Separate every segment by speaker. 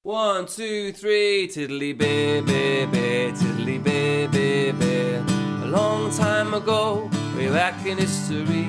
Speaker 1: 1, 2, 3, tiddly bee, bee, bee, tiddly bee, bee, bee. A long time ago, way back in history,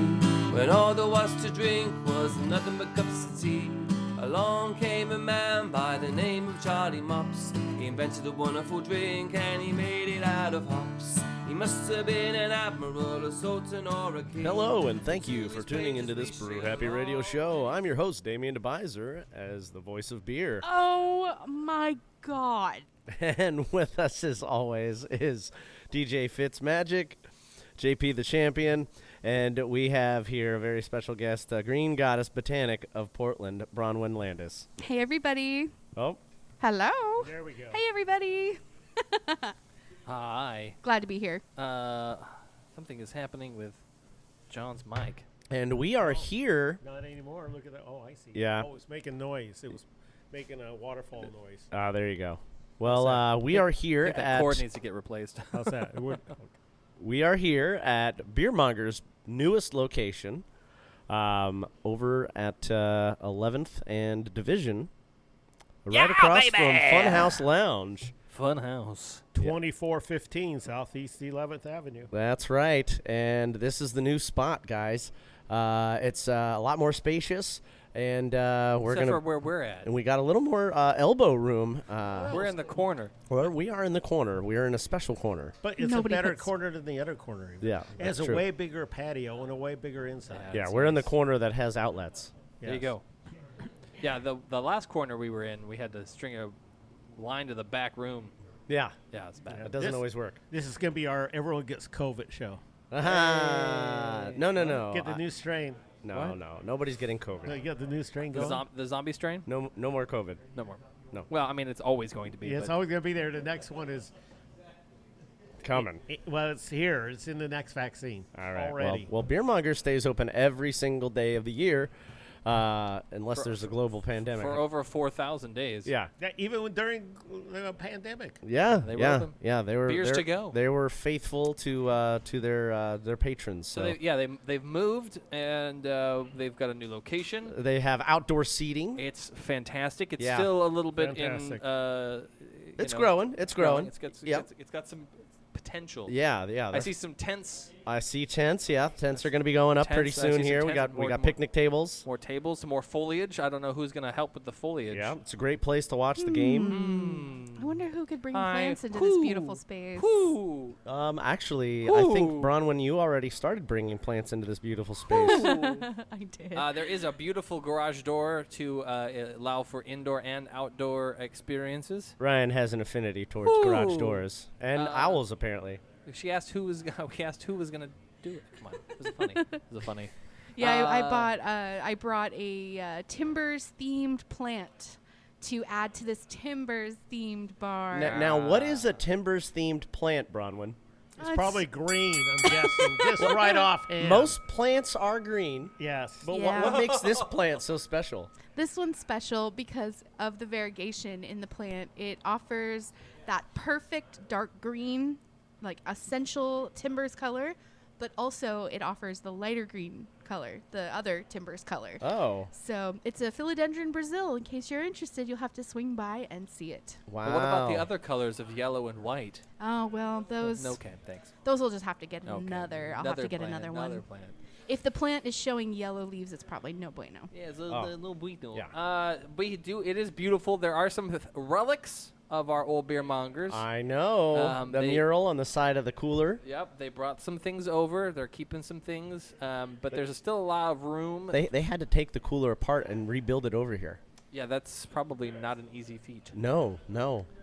Speaker 1: when all there was to drink was nothing but cups of tea, along came a man by the name of Charlie Mops. He invented a wonderful drink and he made it out of hops. He must have been an admiral, a sultan, or a king.
Speaker 2: Hello, and thank you for tuning into this Brew Happy radio show. I'm your host, Damien DeBiser, as the voice of beer.
Speaker 3: Oh, my God.
Speaker 2: And with us, as always, is DJ Fitzmagic, JP the Champion, and we have here a very special guest, Green Goddess Botanic of Portland, Bronwyn Landis.
Speaker 3: Hey, everybody.
Speaker 2: Oh.
Speaker 3: Hello.
Speaker 4: There we go.
Speaker 3: Hey, everybody.
Speaker 5: Hi.
Speaker 3: Glad to be here.
Speaker 5: Something is happening with John's mic.
Speaker 2: And we are here.
Speaker 4: Not anymore. Look at that. Oh, I see.
Speaker 2: Yeah.
Speaker 4: Oh, it's making noise. It was making a waterfall noise.
Speaker 2: There you go. Well, we are here
Speaker 5: I think that
Speaker 2: at...
Speaker 5: cord needs to get replaced.
Speaker 4: How's that?
Speaker 2: We are here at Beer Mongers' newest location, over at 11th and Division, right across from Funhouse Lounge.
Speaker 5: Funhouse.
Speaker 4: 2415 Southeast 11th Avenue.
Speaker 2: That's right, and this is the new spot, guys. It's a lot more spacious, and we're
Speaker 5: Except
Speaker 2: gonna.
Speaker 5: for where we're at.
Speaker 2: And we got a little more elbow room.
Speaker 5: We're in the corner.
Speaker 2: Well, we are in the corner. We are in a special corner.
Speaker 4: But it's
Speaker 3: Nobody
Speaker 4: a better
Speaker 3: puts-
Speaker 4: corner than the other corner.
Speaker 2: Yeah,
Speaker 4: It has
Speaker 2: that's
Speaker 4: a
Speaker 2: true.
Speaker 4: way bigger patio and a way bigger inside.
Speaker 2: Yeah,
Speaker 5: That's
Speaker 2: we're in the
Speaker 5: nice.
Speaker 2: corner that has outlets.
Speaker 5: There you
Speaker 4: Yes.
Speaker 5: go. Yeah, the last corner we were in, we had to string a line to the back room.
Speaker 2: Yeah,
Speaker 5: Yeah, it's bad.
Speaker 4: Yeah.
Speaker 2: that doesn't
Speaker 4: This-
Speaker 2: always work.
Speaker 4: This is going to be our everyone gets COVID show.
Speaker 2: No, no.
Speaker 4: Get the new strain.
Speaker 2: No,
Speaker 5: What?
Speaker 2: no. Nobody's getting COVID.
Speaker 4: No, you got the new strain
Speaker 5: The,
Speaker 4: going?
Speaker 5: the zombie strain?
Speaker 2: No more COVID.
Speaker 5: No more.
Speaker 2: No.
Speaker 5: Well, I mean, it's always going to be.
Speaker 4: Yeah, it's
Speaker 5: but
Speaker 4: always going to be there. The next one is,
Speaker 2: Coming.
Speaker 4: well, it's here. It's in the next vaccine.
Speaker 2: All right.
Speaker 4: Already.
Speaker 2: Well, Beer Monger stays open every single day of the year, unless there's a global pandemic.
Speaker 5: for over 4,000 days.
Speaker 2: Yeah.
Speaker 4: Even during the pandemic.
Speaker 2: Yeah.
Speaker 5: They were
Speaker 2: yeah.
Speaker 5: open.
Speaker 2: Yeah. They were.
Speaker 5: Beers
Speaker 2: they're-
Speaker 5: to go.
Speaker 2: They were faithful to their patrons.
Speaker 5: So
Speaker 2: So
Speaker 5: they've moved and they've got a new location.
Speaker 2: they have outdoor seating.
Speaker 5: It's fantastic. It's
Speaker 2: Yeah.
Speaker 5: still a little bit
Speaker 4: Fantastic.
Speaker 5: in.
Speaker 2: It's growing. It's growing.
Speaker 5: It's got some potential.
Speaker 2: Yeah.
Speaker 5: I see some tents,
Speaker 2: I see tents. Yeah, tents are going to be going up pretty
Speaker 5: Tents, I see
Speaker 2: soon
Speaker 5: some
Speaker 2: here. We
Speaker 5: tents,
Speaker 2: got
Speaker 5: more-
Speaker 2: picnic tables.
Speaker 5: more tables, some more foliage. I don't know who's going to help with the foliage.
Speaker 2: Yeah, it's a great place to watch the game.
Speaker 3: I wonder who could bring
Speaker 5: Hi.
Speaker 3: plants into this beautiful
Speaker 5: Who?
Speaker 3: space.
Speaker 5: Whoo!
Speaker 2: Actually, I think
Speaker 5: Ooh.
Speaker 2: Bronwyn, you already started bringing plants into this beautiful space.
Speaker 3: I did.
Speaker 5: There is a beautiful garage door to allow for indoor and outdoor experiences.
Speaker 2: Ryan has an affinity towards garage
Speaker 5: Ooh.
Speaker 2: doors and owls, apparently.
Speaker 5: She asked who was. We asked who was going to do it. Come on, this is funny. This is funny.
Speaker 3: Yeah, I brought a Timbers themed plant to add to this Timbers themed bar.
Speaker 2: Now, what is a timbers themed plant, Bronwyn?
Speaker 4: It's probably green, I'm guessing. Just right offhand.
Speaker 2: Most plants are green,
Speaker 4: Yes.
Speaker 2: but
Speaker 3: Yeah.
Speaker 2: what makes this plant so special?
Speaker 3: This one's special because of the variegation in the plant. It offers that perfect dark green, like essential Timbers color, but also it offers the lighter green color, the other Timbers color.
Speaker 2: Oh,
Speaker 3: So it's a philodendron Brazil. In case you're interested, you'll have to swing by and see it.
Speaker 2: wow.
Speaker 5: But what about the other colors of yellow and white?
Speaker 3: Oh well, those
Speaker 5: Okay, thanks.
Speaker 3: those will just have to get
Speaker 5: Okay.
Speaker 3: another. I'll have to get
Speaker 5: plant,
Speaker 3: another
Speaker 5: Another
Speaker 3: one.
Speaker 5: plant.
Speaker 3: If the plant is showing yellow leaves, it's probably no bueno.
Speaker 5: Yeah, it's a
Speaker 2: Oh.
Speaker 5: little buito.
Speaker 2: Yeah.
Speaker 5: It is beautiful. There are some relics of our old beer mongers.
Speaker 2: I know. The
Speaker 5: they-
Speaker 2: mural on the side of the cooler.
Speaker 5: Yep, they brought some things over. They're keeping some things, but there's still a lot of room.
Speaker 2: They had to take the cooler apart and rebuild it over here.
Speaker 5: Yeah, that's probably not an easy feat.
Speaker 2: No.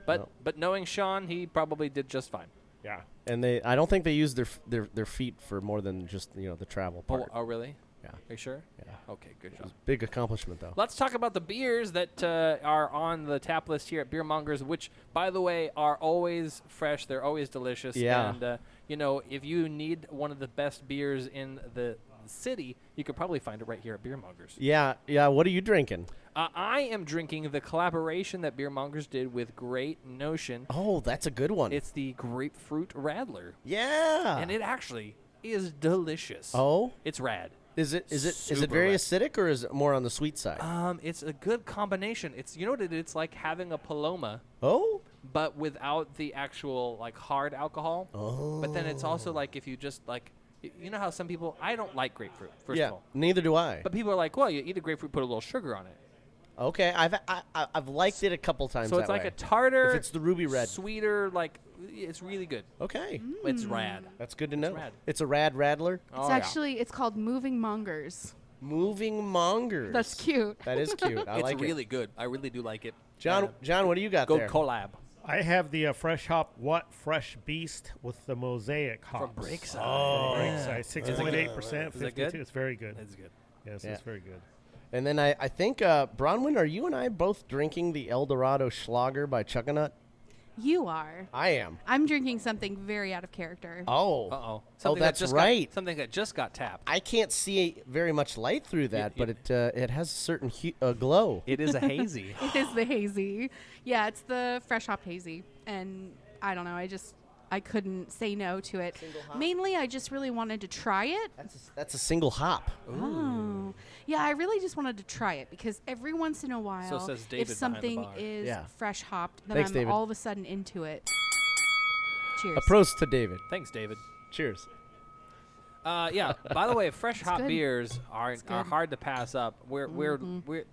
Speaker 5: But knowing Sean, he probably did just fine.
Speaker 2: Yeah. And I don't think they used their feet for more than just the travel part.
Speaker 5: Oh, really?
Speaker 2: Yeah.
Speaker 5: Are you sure?
Speaker 2: Yeah.
Speaker 5: Okay, good job.
Speaker 2: Big accomplishment though.
Speaker 5: Let's talk about the beers that are on the tap list here at Beer Mongers, which, by the way, are always fresh. They're always delicious.
Speaker 2: Yeah.
Speaker 5: And, if you need one of the best beers in the city, you could probably find it right here at Beer Mongers.
Speaker 2: Yeah. What are you drinking?
Speaker 5: I am drinking the collaboration that Beer Mongers did with Great Notion.
Speaker 2: Oh, that's a good one.
Speaker 5: It's the Grapefruit Radler.
Speaker 2: yeah.
Speaker 5: And it actually is delicious.
Speaker 2: Oh.
Speaker 5: It's rad.
Speaker 2: Is it
Speaker 5: Super
Speaker 2: very
Speaker 5: red.
Speaker 2: acidic or is it more on the sweet side?
Speaker 5: It's a good combination. It's you know what it's like having a Paloma,
Speaker 2: Oh.
Speaker 5: but without the actual like hard alcohol.
Speaker 2: Oh.
Speaker 5: But then it's also like if you just like you know how some people I don't like grapefruit first
Speaker 2: Yeah.
Speaker 5: of all,
Speaker 2: Neither do I.
Speaker 5: but people are like, well, you eat a grapefruit, put a little sugar on it.
Speaker 2: Okay. I've liked it a couple times.
Speaker 5: So it's
Speaker 2: that
Speaker 5: like
Speaker 2: way.
Speaker 5: a tartar,
Speaker 2: If it's the ruby red.
Speaker 5: sweeter, like it's really good.
Speaker 2: Okay.
Speaker 5: It's rad.
Speaker 2: That's good to know.
Speaker 5: rad.
Speaker 2: It's a rad rattler.
Speaker 3: It's actually it's called Moving Mongers.
Speaker 2: Moving Mongers.
Speaker 3: That's cute.
Speaker 2: That is cute. I
Speaker 5: it's
Speaker 2: like
Speaker 5: really good. I really do like it.
Speaker 2: John, what do you got
Speaker 5: Go
Speaker 2: there?
Speaker 5: collab
Speaker 4: I have the fresh hop Fresh Beast with the mosaic hops.
Speaker 5: from Breakside.
Speaker 2: Oh.
Speaker 4: Breakside, 6.8%,
Speaker 5: Is it
Speaker 4: 52.
Speaker 5: good?
Speaker 4: It's very good.
Speaker 5: It's good.
Speaker 4: Yes,
Speaker 2: Yeah.
Speaker 4: it's very good.
Speaker 2: And then I think, Bronwyn, are you and I both drinking the El Dorado Schlager by Chuckanut?
Speaker 3: You are.
Speaker 2: I am.
Speaker 3: I'm drinking something very out of character.
Speaker 2: Oh.
Speaker 5: Uh-oh.
Speaker 2: That's right.
Speaker 5: Something that just got tapped.
Speaker 2: I can't see very much light through that, but it has a certain glow.
Speaker 5: It is a hazy.
Speaker 3: It is the hazy. Yeah, it's the fresh hop hazy. And I don't know, I couldn't say no to it. Mainly, I just really wanted to try it.
Speaker 2: That's a single hop.
Speaker 3: Oh. Yeah, I really just wanted to try it because every once in a while,
Speaker 5: says
Speaker 3: if
Speaker 5: David behind the
Speaker 3: something
Speaker 5: bar.
Speaker 3: is
Speaker 2: Yeah.
Speaker 3: fresh hopped, then
Speaker 2: Thanks,
Speaker 3: I'm
Speaker 2: David.
Speaker 3: all of a sudden into it. Cheers.
Speaker 2: A prost to David.
Speaker 5: Thanks, David.
Speaker 2: Cheers.
Speaker 5: Yeah. By the way, fresh hop
Speaker 3: good.
Speaker 5: beers are
Speaker 3: good.
Speaker 5: hard to pass up. We're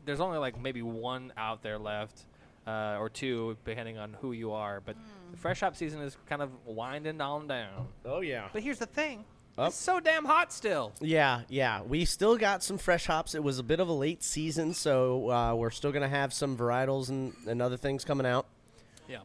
Speaker 5: there's only like maybe one out there left, or two, depending on who you are. But the fresh hop season is kind of winding on down.
Speaker 2: Oh, yeah.
Speaker 5: But here's the thing:
Speaker 2: Up.
Speaker 5: it's so damn hot still.
Speaker 2: Yeah. We still got some fresh hops. It was a bit of a late season, so we're still going to have some varietals and other things coming out.
Speaker 5: Yeah.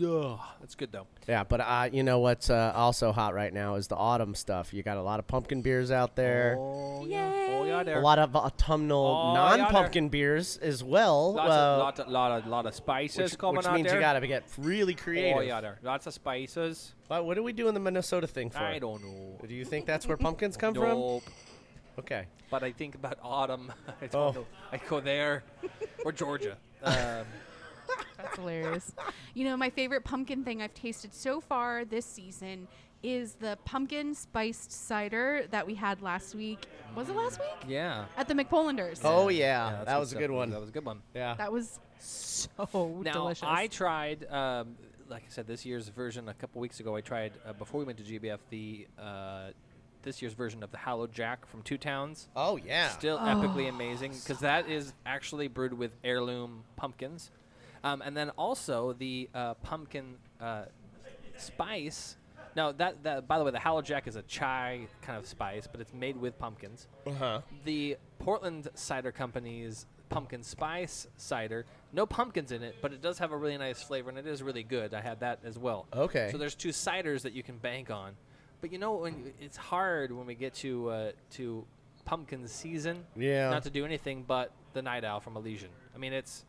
Speaker 5: Ugh, that's good though.
Speaker 2: Yeah, but you know what's also hot right now is the autumn stuff. You got a lot of pumpkin beers out there.
Speaker 5: Oh
Speaker 3: Yay.
Speaker 5: yeah. Oh yeah, there.
Speaker 2: A lot of autumnal
Speaker 5: Oh, yeah,
Speaker 2: non-pumpkin beers as well.
Speaker 5: Lot of spices coming
Speaker 2: which
Speaker 5: out
Speaker 2: means
Speaker 5: there.
Speaker 2: you got to get really creative.
Speaker 5: Oh yeah, there. Lots of spices.
Speaker 2: What are we doing the Minnesota thing for?
Speaker 5: I don't know.
Speaker 2: Do you think that's where pumpkins come from?
Speaker 5: Nope.
Speaker 2: Okay.
Speaker 5: But I think about autumn. I don't
Speaker 2: Oh.
Speaker 5: know. I go there or Georgia.
Speaker 3: That's hilarious. You know, my favorite pumpkin thing I've tasted so far this season is the pumpkin spiced cider that we had last week. Was it last week?
Speaker 5: Yeah.
Speaker 3: At the McPollanders.
Speaker 2: Oh yeah,
Speaker 5: that's
Speaker 2: that was a
Speaker 5: stuff.
Speaker 2: good one.
Speaker 5: That was a good one.
Speaker 2: Yeah.
Speaker 3: That was so
Speaker 5: Now
Speaker 3: delicious.
Speaker 5: I tried, like I said, this year's version a couple weeks ago. I tried before we went to GBF the this year's version of the Hallowed Jack from Two Towns.
Speaker 2: Oh yeah.
Speaker 5: Still epically amazing because that is actually brewed with heirloom pumpkins. And then also the pumpkin spice. Now, that by the way, the Hallowed Jack is a chai kind of spice, but it's made with pumpkins.
Speaker 2: Uh-huh.
Speaker 5: The Portland Cider Company's pumpkin spice cider, no pumpkins in it, but it does have a really nice flavor, and it is really good. I had that as well.
Speaker 2: Okay.
Speaker 5: So there's two ciders that you can bank on. But you know, it's hard when we get to pumpkin season.
Speaker 2: Yeah.
Speaker 5: Not to do anything but the Night Owl from Elysian. I mean, it's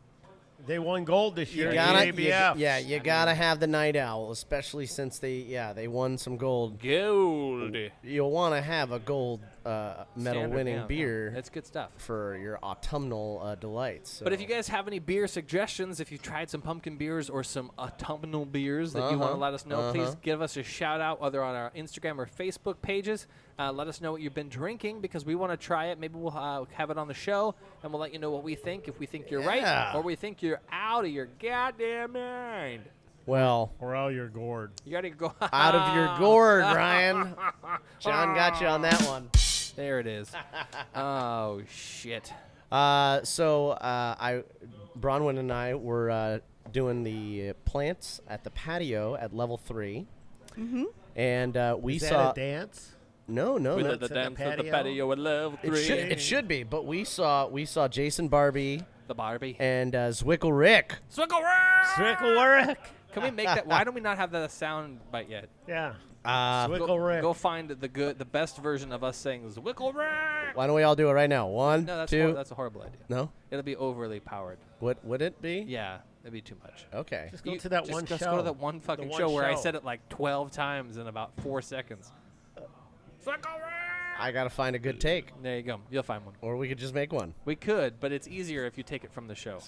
Speaker 4: They won gold this year.
Speaker 2: You
Speaker 4: at
Speaker 2: gotta,
Speaker 4: the
Speaker 2: you,
Speaker 4: ABF.
Speaker 2: you gotta have the Night Owl, especially since they won some gold.
Speaker 5: gold.
Speaker 2: You'll want to have a gold medal-winning
Speaker 5: Standard, yeah,
Speaker 2: beer
Speaker 5: That's good stuff.
Speaker 2: for your autumnal delights. So.
Speaker 5: But if you guys have any beer suggestions, if you've tried some pumpkin beers or some autumnal beers that you want to let us know, please give us a shout out either on our Instagram or Facebook pages. Let us know what you've been drinking because we want to try it. Maybe we'll have it on the show and we'll let you know what we think. If we think you're right or we think you're out of your goddamn mind.
Speaker 2: well,
Speaker 4: Or all your gourd.
Speaker 5: You got to go
Speaker 2: out of your gourd, Ryan. John got you on that one.
Speaker 5: There it is. Oh, shit.
Speaker 2: So Bronwyn and I were doing the plants at the patio at level 3. Mm-hmm. And we
Speaker 4: Is
Speaker 2: saw
Speaker 4: that a dance?
Speaker 2: no,
Speaker 5: We
Speaker 2: no.
Speaker 5: did the
Speaker 4: at the
Speaker 5: dance at the
Speaker 4: patio?
Speaker 5: patio at level 3.
Speaker 2: It should be, but we saw Jason Barbie
Speaker 5: The Barbie.
Speaker 2: and Zwickle Rick.
Speaker 4: Swicklework.
Speaker 5: Can we make that? Why don't we not have that a sound bite yet?
Speaker 4: Yeah.
Speaker 2: Uh,
Speaker 4: Swickle
Speaker 5: Go find the best version of us saying Zwickle Rick.
Speaker 2: Why don't we all do it right now? One,
Speaker 5: No, that's
Speaker 2: two.
Speaker 5: that's a horrible idea.
Speaker 2: No,
Speaker 5: It'll be overly powered.
Speaker 2: what would it be?
Speaker 5: Yeah, it'd be too much.
Speaker 2: Okay.
Speaker 4: Just go to that one
Speaker 5: just
Speaker 4: show.
Speaker 5: go to that one fucking
Speaker 4: one
Speaker 5: show where I
Speaker 4: show.
Speaker 5: said it like 12 times in about 4 seconds. Zwickle Rick.
Speaker 2: I gotta find a good take,
Speaker 5: There you go. You'll find one.
Speaker 2: or we could just make one.
Speaker 5: We could, but it's easier if you take it from the show.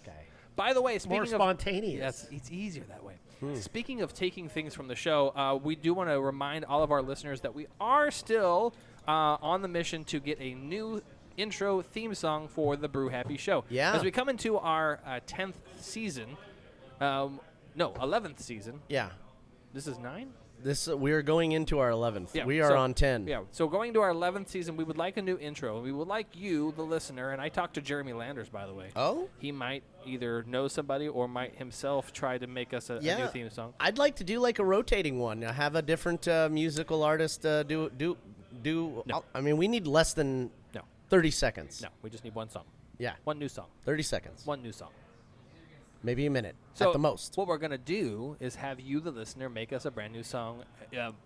Speaker 5: By the way, speaking
Speaker 4: More
Speaker 5: of
Speaker 4: spontaneous.
Speaker 5: yes, it's easier that way. Speaking of taking things from the show, we do want to remind all of our listeners that we are still on the mission to get a new intro theme song for the Brew Happy show.
Speaker 2: Yeah.
Speaker 5: As we come into our 10th season, no, 11th season.
Speaker 2: Yeah.
Speaker 5: This is 9?
Speaker 2: We are going into our 11th.
Speaker 5: Yeah,
Speaker 2: We are on 10.
Speaker 5: Yeah, so going to our 11th season, we would like a new intro. We would like you, the listener, and I talked to Jeremy Landers, by the way.
Speaker 2: Oh?
Speaker 5: He might either know somebody or might himself try to make us a new theme song.
Speaker 2: I'd like to do like a rotating one. Have a different musical artist do.
Speaker 5: No.
Speaker 2: I mean, we need less than 30 seconds.
Speaker 5: No, we just need one song.
Speaker 2: Yeah.
Speaker 5: One new song.
Speaker 2: 30 seconds.
Speaker 5: One new song.
Speaker 2: Maybe a minute
Speaker 5: So
Speaker 2: at the most.
Speaker 5: What we're going to do is have you, the listener, make us a brand new song.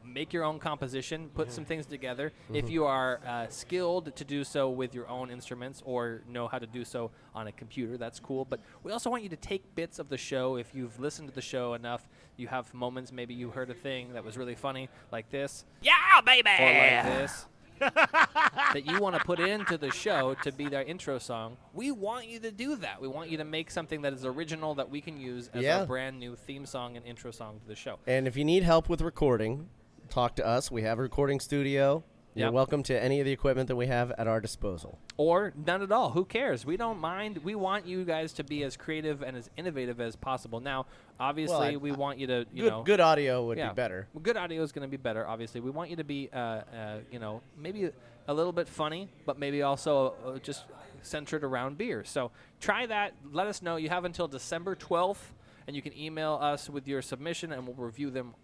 Speaker 5: Make your own composition. Put some things together. If you are skilled to do so with your own instruments or know how to do so on a computer, that's cool. But we also want you to take bits of the show. If you've listened to the show enough, you have moments, maybe you heard a thing that was really funny, like this. Yeah, baby! Or like this. that you want to put into the show to be their intro song. We want you to do that. We want you to make something that is original that we can use as our brand new theme song and intro song to the show.
Speaker 2: And if you need help with recording, talk to us. We have a recording studio. You're welcome to any of the equipment that we have at our disposal.
Speaker 5: Or none at all. Who cares? We don't mind. We want you guys to be as creative and as innovative as possible. Now, obviously, we want you to,
Speaker 2: good audio would be better.
Speaker 5: Well, good audio is going to be better, obviously. We want you to be, maybe a little bit funny, but maybe also just centered around beer. So try that. Let us know. You have until December 12th. And you can email us with your submission, and we'll review them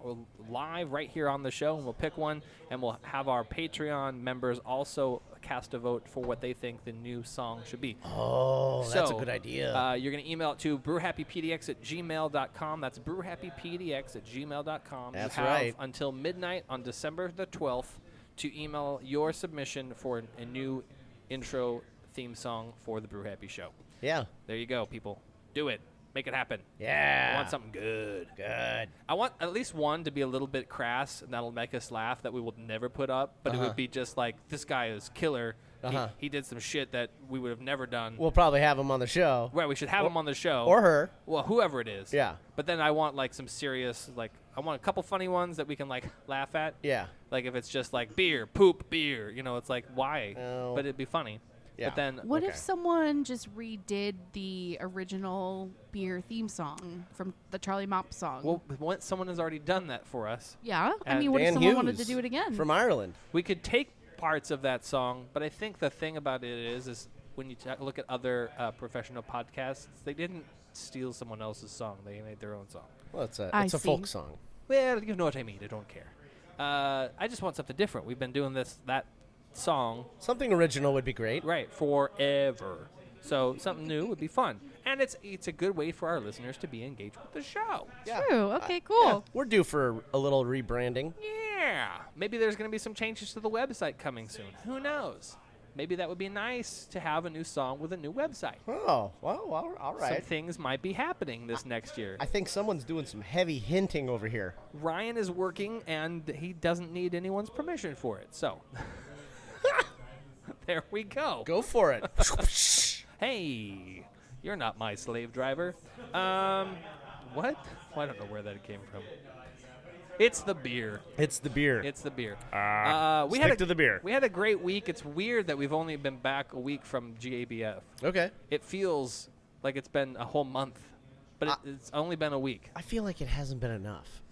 Speaker 5: live right here on the show. And we'll pick one, and we'll have our Patreon members also cast a vote for what they think the new song should be.
Speaker 2: Oh, that's a good idea.
Speaker 5: You're going to email it to brewhappypdx@gmail.com. That's brewhappypdx@gmail.com.
Speaker 2: That's
Speaker 5: you have
Speaker 2: right.
Speaker 5: until midnight on December the 12th to email your submission for a new intro theme song for the Brew Happy show.
Speaker 2: Yeah.
Speaker 5: There you go, people. Do it. Make it happen.
Speaker 2: Yeah.
Speaker 5: I want something good.
Speaker 2: Good.
Speaker 5: I want at least one to be a little bit crass, and that'll make us laugh, that we will never put up. But it would be just like, this guy is killer. He did some shit that we would have never done.
Speaker 2: We'll probably have him on the show.
Speaker 5: Right, we should have him on the show.
Speaker 2: Or her.
Speaker 5: Well, whoever it is.
Speaker 2: Yeah.
Speaker 5: But then I want, like, some serious, like, I want a couple funny ones that we can, like, laugh at.
Speaker 2: Yeah.
Speaker 5: Like, if it's just, like, beer, poop, beer. It's like, why?
Speaker 2: Oh.
Speaker 5: But it'd be funny.
Speaker 2: Yeah.
Speaker 5: But then,
Speaker 3: What if someone just redid the original beer theme song from the Charlie Mop song?
Speaker 5: well, someone has already done that for us.
Speaker 3: Yeah? I
Speaker 5: And
Speaker 3: mean, what if
Speaker 2: Dan
Speaker 3: someone
Speaker 2: Hughes
Speaker 3: wanted to do it again?
Speaker 2: from Ireland.
Speaker 5: We could take parts of that song, but I think the thing about it is when you look at other professional podcasts, they didn't steal someone else's song. They made their own song.
Speaker 2: Well, it's a
Speaker 3: I
Speaker 2: folk
Speaker 3: see.
Speaker 2: song.
Speaker 5: Well, you know what I mean. I don't care. I just want something different. We've been doing that song
Speaker 2: Something original would be great.
Speaker 5: right forever. So something new would be fun. And it's a good way for our listeners to be engaged with the show.
Speaker 2: Yeah.
Speaker 3: True. Okay, cool.
Speaker 2: Yeah, we're due for a little rebranding.
Speaker 5: Yeah. Maybe there's going to be some changes to the website coming soon. Who knows? Maybe that would be nice to have a new song with a new website.
Speaker 2: Oh, well, all
Speaker 5: Some
Speaker 2: right.
Speaker 5: things might be happening this next year.
Speaker 2: I think someone's doing some heavy hinting over here.
Speaker 5: Ryan is working, and he doesn't need anyone's permission for it. So there we go.
Speaker 2: Go for it.
Speaker 5: Hey, you're not my slave driver. What? Well, I don't know where that came from. It's the beer.
Speaker 2: It's the beer.
Speaker 5: It's the beer.
Speaker 2: Stick to the beer.
Speaker 5: We had a great week. It's weird that we've only been back a week from GABF.
Speaker 2: Okay.
Speaker 5: It feels like it's been a whole month, but it's only been a week.
Speaker 2: I feel like it hasn't been enough.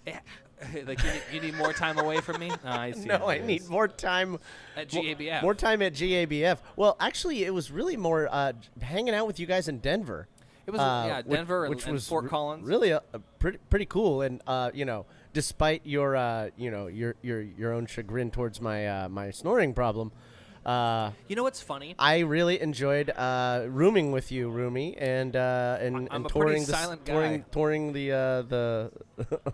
Speaker 5: Like you need more time away from me? I see.
Speaker 2: No,
Speaker 5: how
Speaker 2: I
Speaker 5: it
Speaker 2: need
Speaker 5: is.
Speaker 2: more time.
Speaker 5: At GABF.
Speaker 2: More time at GABF. Well, actually, it was really more hanging out with you guys in Denver.
Speaker 5: It was Denver and Fort Collins.
Speaker 2: Really pretty cool. And despite your your own chagrin towards my my snoring problem,
Speaker 5: You know what's funny?
Speaker 2: I really enjoyed rooming with you, Rumi, and
Speaker 5: I'm a
Speaker 2: touring
Speaker 5: pretty silent guy.
Speaker 2: touring the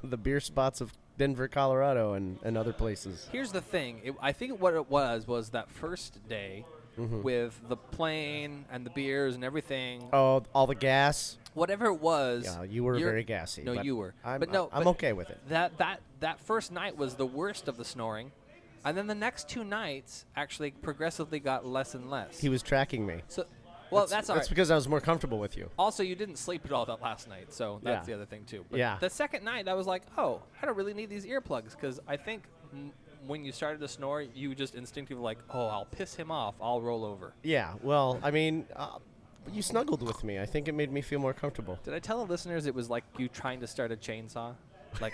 Speaker 2: the beer spots of Denver, Colorado, and other places.
Speaker 5: Here's the thing. I think what it was that first day with the plane and the beers and everything.
Speaker 2: Oh, all the gas.
Speaker 5: Whatever it was.
Speaker 2: Yeah, you were very gassy.
Speaker 5: No,
Speaker 2: but
Speaker 5: you were.
Speaker 2: I'm
Speaker 5: but
Speaker 2: okay with it.
Speaker 5: That first night was the worst of the snoring, and then the next two nights actually progressively got less and less.
Speaker 2: He was tracking me.
Speaker 5: So, well, that's all right.
Speaker 2: That's because I was more comfortable with you.
Speaker 5: Also, you didn't sleep at all that last night, so that's
Speaker 2: Yeah.
Speaker 5: the other thing too. But
Speaker 2: Yeah.
Speaker 5: the second night, I was like, oh, I don't really need these earplugs because I think when you started to snore, you just instinctively like, oh, I'll piss him off. I'll roll over.
Speaker 2: Yeah, well, I mean, you snuggled with me. I think it made me feel more comfortable.
Speaker 5: Did I tell the listeners it was like you trying to start a chainsaw? Like,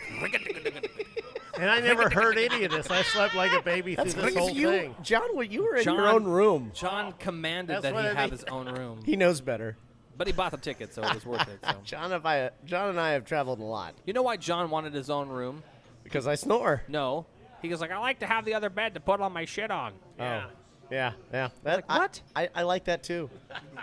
Speaker 4: And I never heard any of this. I slept like a baby through this whole thing.
Speaker 2: John, you were in your own room.
Speaker 5: John commanded
Speaker 4: That's
Speaker 5: that
Speaker 4: what
Speaker 5: he
Speaker 4: I
Speaker 5: have
Speaker 4: mean.
Speaker 5: his own room.
Speaker 2: He knows better.
Speaker 5: But he bought the ticket, so it was worth it. So.
Speaker 2: John and I have traveled a lot
Speaker 5: You know why John wanted his own room?
Speaker 2: because I snore.
Speaker 5: No. He goes like, I like to have the other bed to put all my shit on.
Speaker 4: Yeah.
Speaker 2: Yeah.
Speaker 5: Like, what?
Speaker 2: I like that too.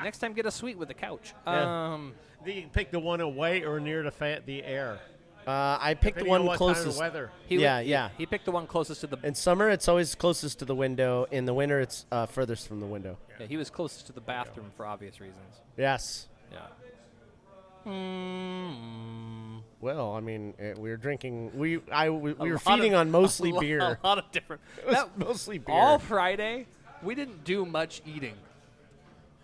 Speaker 5: Next time, get a suite with a couch.
Speaker 2: Yeah.
Speaker 4: You can pick the one away or near the air.
Speaker 2: I picked the
Speaker 4: Depending on
Speaker 2: one
Speaker 4: what time of
Speaker 2: closest.
Speaker 4: weather.
Speaker 5: He picked the one closest to the.
Speaker 2: In summer, it's always closest to the window. In the winter, it's furthest from the window.
Speaker 5: Yeah, he was closest to the bathroom for obvious reasons.
Speaker 2: Yes.
Speaker 5: Yeah.
Speaker 2: Well, I mean, we were drinking. We were
Speaker 5: lot
Speaker 2: feeding
Speaker 5: of-
Speaker 2: on mostly
Speaker 5: a
Speaker 2: beer.
Speaker 5: A lot of different.
Speaker 2: It was
Speaker 5: that-
Speaker 2: mostly beer.
Speaker 5: All Friday, we didn't do much eating.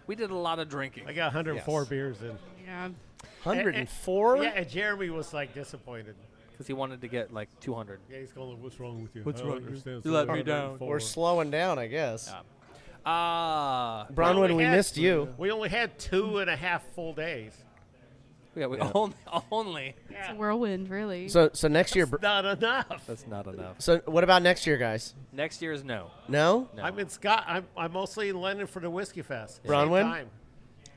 Speaker 5: We did a lot of drinking.
Speaker 4: I got 104
Speaker 2: Yes.
Speaker 4: beers in.
Speaker 3: Yeah.
Speaker 2: 104.
Speaker 4: Yeah, and Jeremy was like disappointed.
Speaker 5: Because he wanted to get like 200.
Speaker 4: Yeah, he's going, what's wrong with you?
Speaker 5: What's
Speaker 4: I don't
Speaker 5: wrong?
Speaker 4: understand.
Speaker 5: You let
Speaker 4: So
Speaker 5: me down.
Speaker 4: 104.
Speaker 2: We're slowing down, I guess.
Speaker 5: Yeah.
Speaker 2: Bronwyn,
Speaker 4: only
Speaker 2: we
Speaker 4: had-
Speaker 2: missed you.
Speaker 4: We only had 2.5 full days.
Speaker 5: Yeah, we
Speaker 2: Yeah.
Speaker 5: only.
Speaker 3: It's a whirlwind, really.
Speaker 2: So next year.
Speaker 4: Not enough.
Speaker 5: That's not enough.
Speaker 2: So what about next year, guys?
Speaker 5: Next year is no.
Speaker 2: No.
Speaker 5: No.
Speaker 4: I'm in Scott. I'm mostly in London for the Whiskey Fest. Same
Speaker 2: Bronwyn?
Speaker 4: time.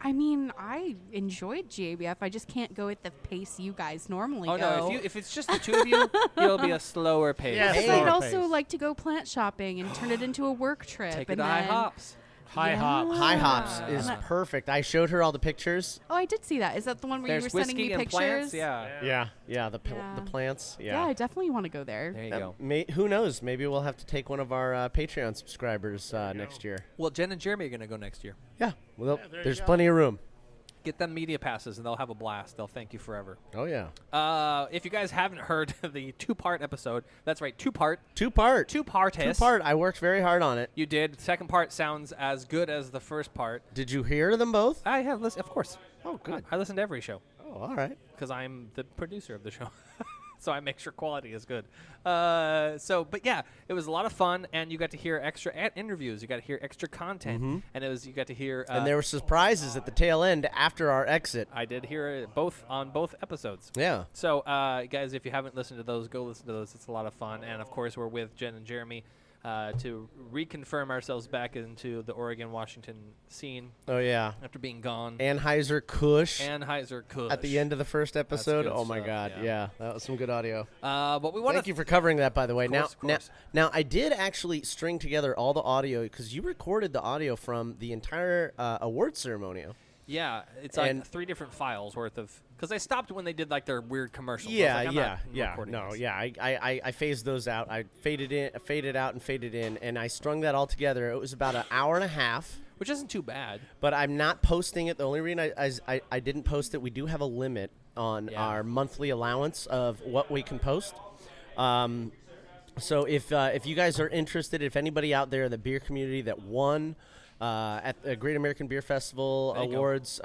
Speaker 3: I mean, I enjoyed GABF. I just can't go at the pace you guys normally
Speaker 5: Oh
Speaker 3: go.
Speaker 5: no! If it's just the two of you, it'll be a slower pace.
Speaker 4: Yeah,
Speaker 3: Because
Speaker 4: slower
Speaker 3: I'd also
Speaker 4: pace.
Speaker 3: like to go plant shopping and turn it into a work trip.
Speaker 5: Take it
Speaker 3: and
Speaker 5: to high
Speaker 3: then-
Speaker 5: hops.
Speaker 4: High hops.
Speaker 2: High hops
Speaker 3: Yeah.
Speaker 2: is
Speaker 3: And I-
Speaker 2: perfect. I showed her all the pictures.
Speaker 3: Oh, I did see that. Is that the one where
Speaker 5: There's
Speaker 3: you were sending
Speaker 5: whiskey
Speaker 3: me
Speaker 5: and
Speaker 3: pictures?
Speaker 5: plants. Yeah.
Speaker 2: Yeah. The
Speaker 3: Yeah.
Speaker 2: plants.
Speaker 3: Yeah, I definitely want to go there.
Speaker 5: There you go.
Speaker 2: Who knows? Maybe we'll have to take one of our Patreon subscribers next year.
Speaker 5: Well, Jen and Jeremy are gonna go next year.
Speaker 2: Yeah. Well,
Speaker 4: Yeah, there you
Speaker 2: there's
Speaker 4: go.
Speaker 2: plenty of room.
Speaker 5: Get them media passes, and they'll have a blast. They'll thank you forever.
Speaker 2: Oh yeah.
Speaker 5: If you guys haven't heard the two-part episode, that's right, two-part.
Speaker 2: Two-part.
Speaker 5: Two-partis.
Speaker 2: Two-part. I worked very hard on it.
Speaker 5: You did. Second part sounds as good as the first part.
Speaker 2: Did you hear them both?
Speaker 5: I have listened, of course.
Speaker 2: Oh, good.
Speaker 5: I listen to every show
Speaker 2: Oh, all right.
Speaker 5: because I'm the producer of the show. So I make sure quality is good. But yeah, it was a lot of fun, and you got to hear extra interviews. You got to hear extra content, and you got to hear.
Speaker 2: And there were surprises at the tail end after our exit.
Speaker 5: I did hear it both on both episodes.
Speaker 2: Yeah.
Speaker 5: So, guys, if you haven't listened to those, go listen to those. It's a lot of fun. And, of course, we're with Jen and Jeremy to reconfirm ourselves back into the Oregon-Washington scene
Speaker 2: Oh yeah.
Speaker 5: after being gone.
Speaker 2: Anheuser Kush
Speaker 5: Anheuser Kush.
Speaker 2: at the end of the first episode.
Speaker 5: good
Speaker 2: Oh my
Speaker 5: stuff,
Speaker 2: God.
Speaker 5: yeah.
Speaker 2: Yeah, that was some good audio.
Speaker 5: But we want
Speaker 2: Thank you for covering that, by the way.
Speaker 5: Of course.
Speaker 2: Now, I did actually string together all the audio because you recorded the audio from the entire award ceremony.
Speaker 5: Yeah, it's
Speaker 2: And-
Speaker 5: like 3 different files worth of. Because I stopped when they did like their weird commercials. I was
Speaker 2: Yeah,
Speaker 5: like, I'm
Speaker 2: yeah,
Speaker 5: not
Speaker 2: yeah.
Speaker 5: recording
Speaker 2: No,
Speaker 5: this.
Speaker 2: yeah. I phased those out. I faded out, and faded in, and I strung that all together. It was about an hour and a half.
Speaker 5: Which isn't too bad.
Speaker 2: But I'm not posting it. The only reason I didn't post it, we do have a limit on
Speaker 5: Yeah.
Speaker 2: our monthly allowance of what we can post. So if you guys are interested, if anybody out there in the beer community that won at the Great American Beer Festival
Speaker 5: There you go.
Speaker 2: Awards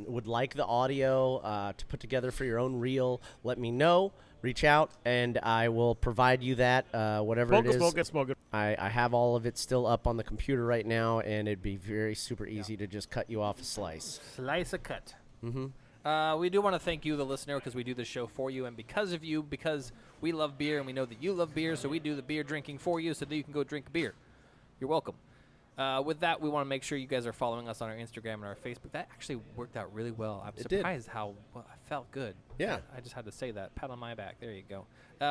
Speaker 2: would like the audio to put together for your own reel, let me know. Reach out, and I will provide you that, whatever it is.
Speaker 4: Smoke it.
Speaker 2: I have all of it still up on the computer right now, and it'd be very super easy to just cut you off a slice.
Speaker 5: Slice a cut.
Speaker 2: Mm-hmm.
Speaker 5: We do want to thank you, the listener, because we do this show for you and because of you, because we love beer and we know that you love beer, so we do the beer drinking for you so that you can go drink beer. You're welcome. With that, we want to make sure you guys are following us on our Instagram and our Facebook. That actually worked out really well. I'm
Speaker 2: It did.
Speaker 5: surprised how well, I felt good.
Speaker 2: Yeah.
Speaker 5: I just had to say that. Pat on my back. There you go.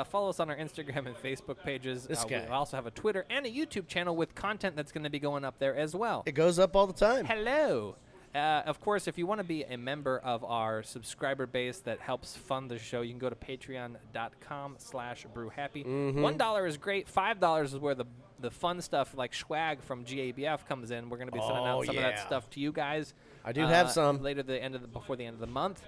Speaker 5: Follow us on our Instagram and Facebook pages.
Speaker 2: This guy.
Speaker 5: We also have a Twitter and a YouTube channel with content that's going to be going up there as well.
Speaker 2: It goes up all the time.
Speaker 5: Hello. Of course, if you want to be a member of our subscriber base that helps fund the show, you can go to patreon.com/Brew Happy. $1 is great. $5 is where the fun stuff like swag from GABF comes in. We're going to be sending out some of that
Speaker 2: yeah.
Speaker 5: stuff to you guys.
Speaker 2: I do have some.
Speaker 5: Before the end of the month.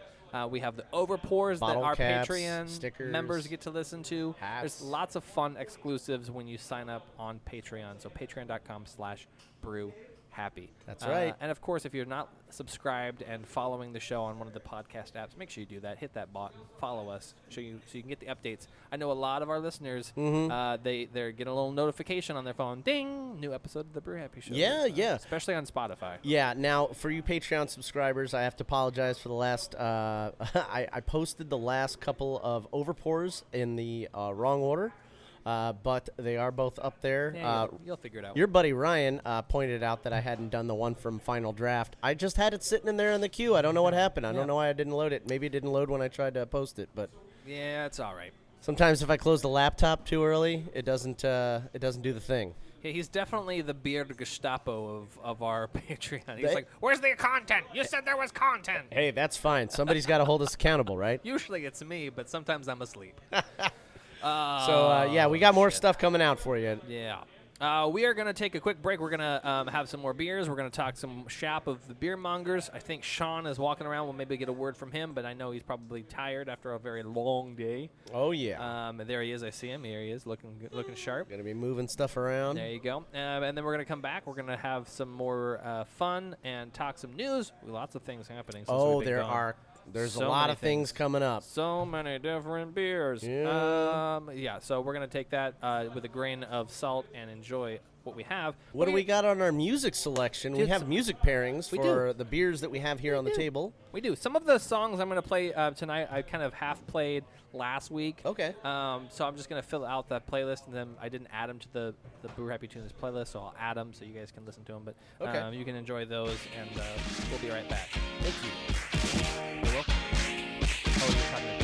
Speaker 5: We have the overpours that
Speaker 2: Bottle
Speaker 5: our
Speaker 2: caps,
Speaker 5: Patreon
Speaker 2: stickers,
Speaker 5: members get to listen to.
Speaker 2: hats.
Speaker 5: There's lots of fun exclusives when you sign up on Patreon. So patreon.com/Brew Happy.
Speaker 2: That's right.
Speaker 5: And of course, if you're not subscribed and following the show on one of the podcast apps, make sure you do that. Hit that button, follow us, so you can get the updates. I know a lot of our listeners, they're getting a little notification on their phone. Ding! New episode of the Brew Happy Show.
Speaker 2: Yeah.
Speaker 5: Especially on Spotify.
Speaker 2: Yeah. Now, for you Patreon subscribers, I have to apologize for the last. I posted the last couple of overpours in the wrong order. But they are both up there.
Speaker 5: Yeah, you'll figure it out.
Speaker 2: Your buddy Ryan pointed out that I hadn't done the one from Final Draft. I just had it sitting in there in the queue. I don't know what happened. I don't know why I didn't load it. Maybe it didn't load when I tried to post it. But
Speaker 5: yeah, it's all right.
Speaker 2: sometimes if I close the laptop too early, it doesn't do the thing.
Speaker 5: Yeah, he's definitely the beer Gestapo of our Patreon. He's
Speaker 2: They-
Speaker 5: like, where's the content? You said there was content.
Speaker 2: Hey, that's fine. Somebody's got to hold us accountable, right?
Speaker 5: Usually it's me, but sometimes I'm asleep.
Speaker 2: So, yeah, we got more stuff coming out for you.
Speaker 5: Yeah. We are going to take a quick break. We're going to have some more beers. We're going to talk some shop of the Beer Mongers. I think Sean is walking around. We'll maybe get a word from him, but I know he's probably tired after a very long day.
Speaker 2: Oh, yeah.
Speaker 5: There he is. I see him. Here he is, looking sharp.
Speaker 2: Going to be moving stuff around.
Speaker 5: There you go. And then we're going to come back. We're going to have some more fun and talk some news. Lots of things happening. Since we've been gone.
Speaker 2: There's
Speaker 5: So
Speaker 2: a lot
Speaker 5: many
Speaker 2: of things coming up.
Speaker 5: So many different beers.
Speaker 2: Yeah.
Speaker 5: So we're going to take that with a grain of salt and enjoy what we have.
Speaker 2: What do we got on our music selection? We
Speaker 5: Dude,
Speaker 2: have music pairings
Speaker 5: we
Speaker 2: for the beers that we have here on the table.
Speaker 5: We do. Some of the songs I'm going to play tonight, I kind of half played last week.
Speaker 2: Okay.
Speaker 5: So I'm just going to fill out that playlist, and then I didn't add them to the Brew Happy Tunes playlist, so I'll add them so you guys can listen to them. But
Speaker 2: Okay.
Speaker 5: you can enjoy those, and we'll be right back.
Speaker 2: Thank you.
Speaker 5: You're welcome. Oh, you're talking to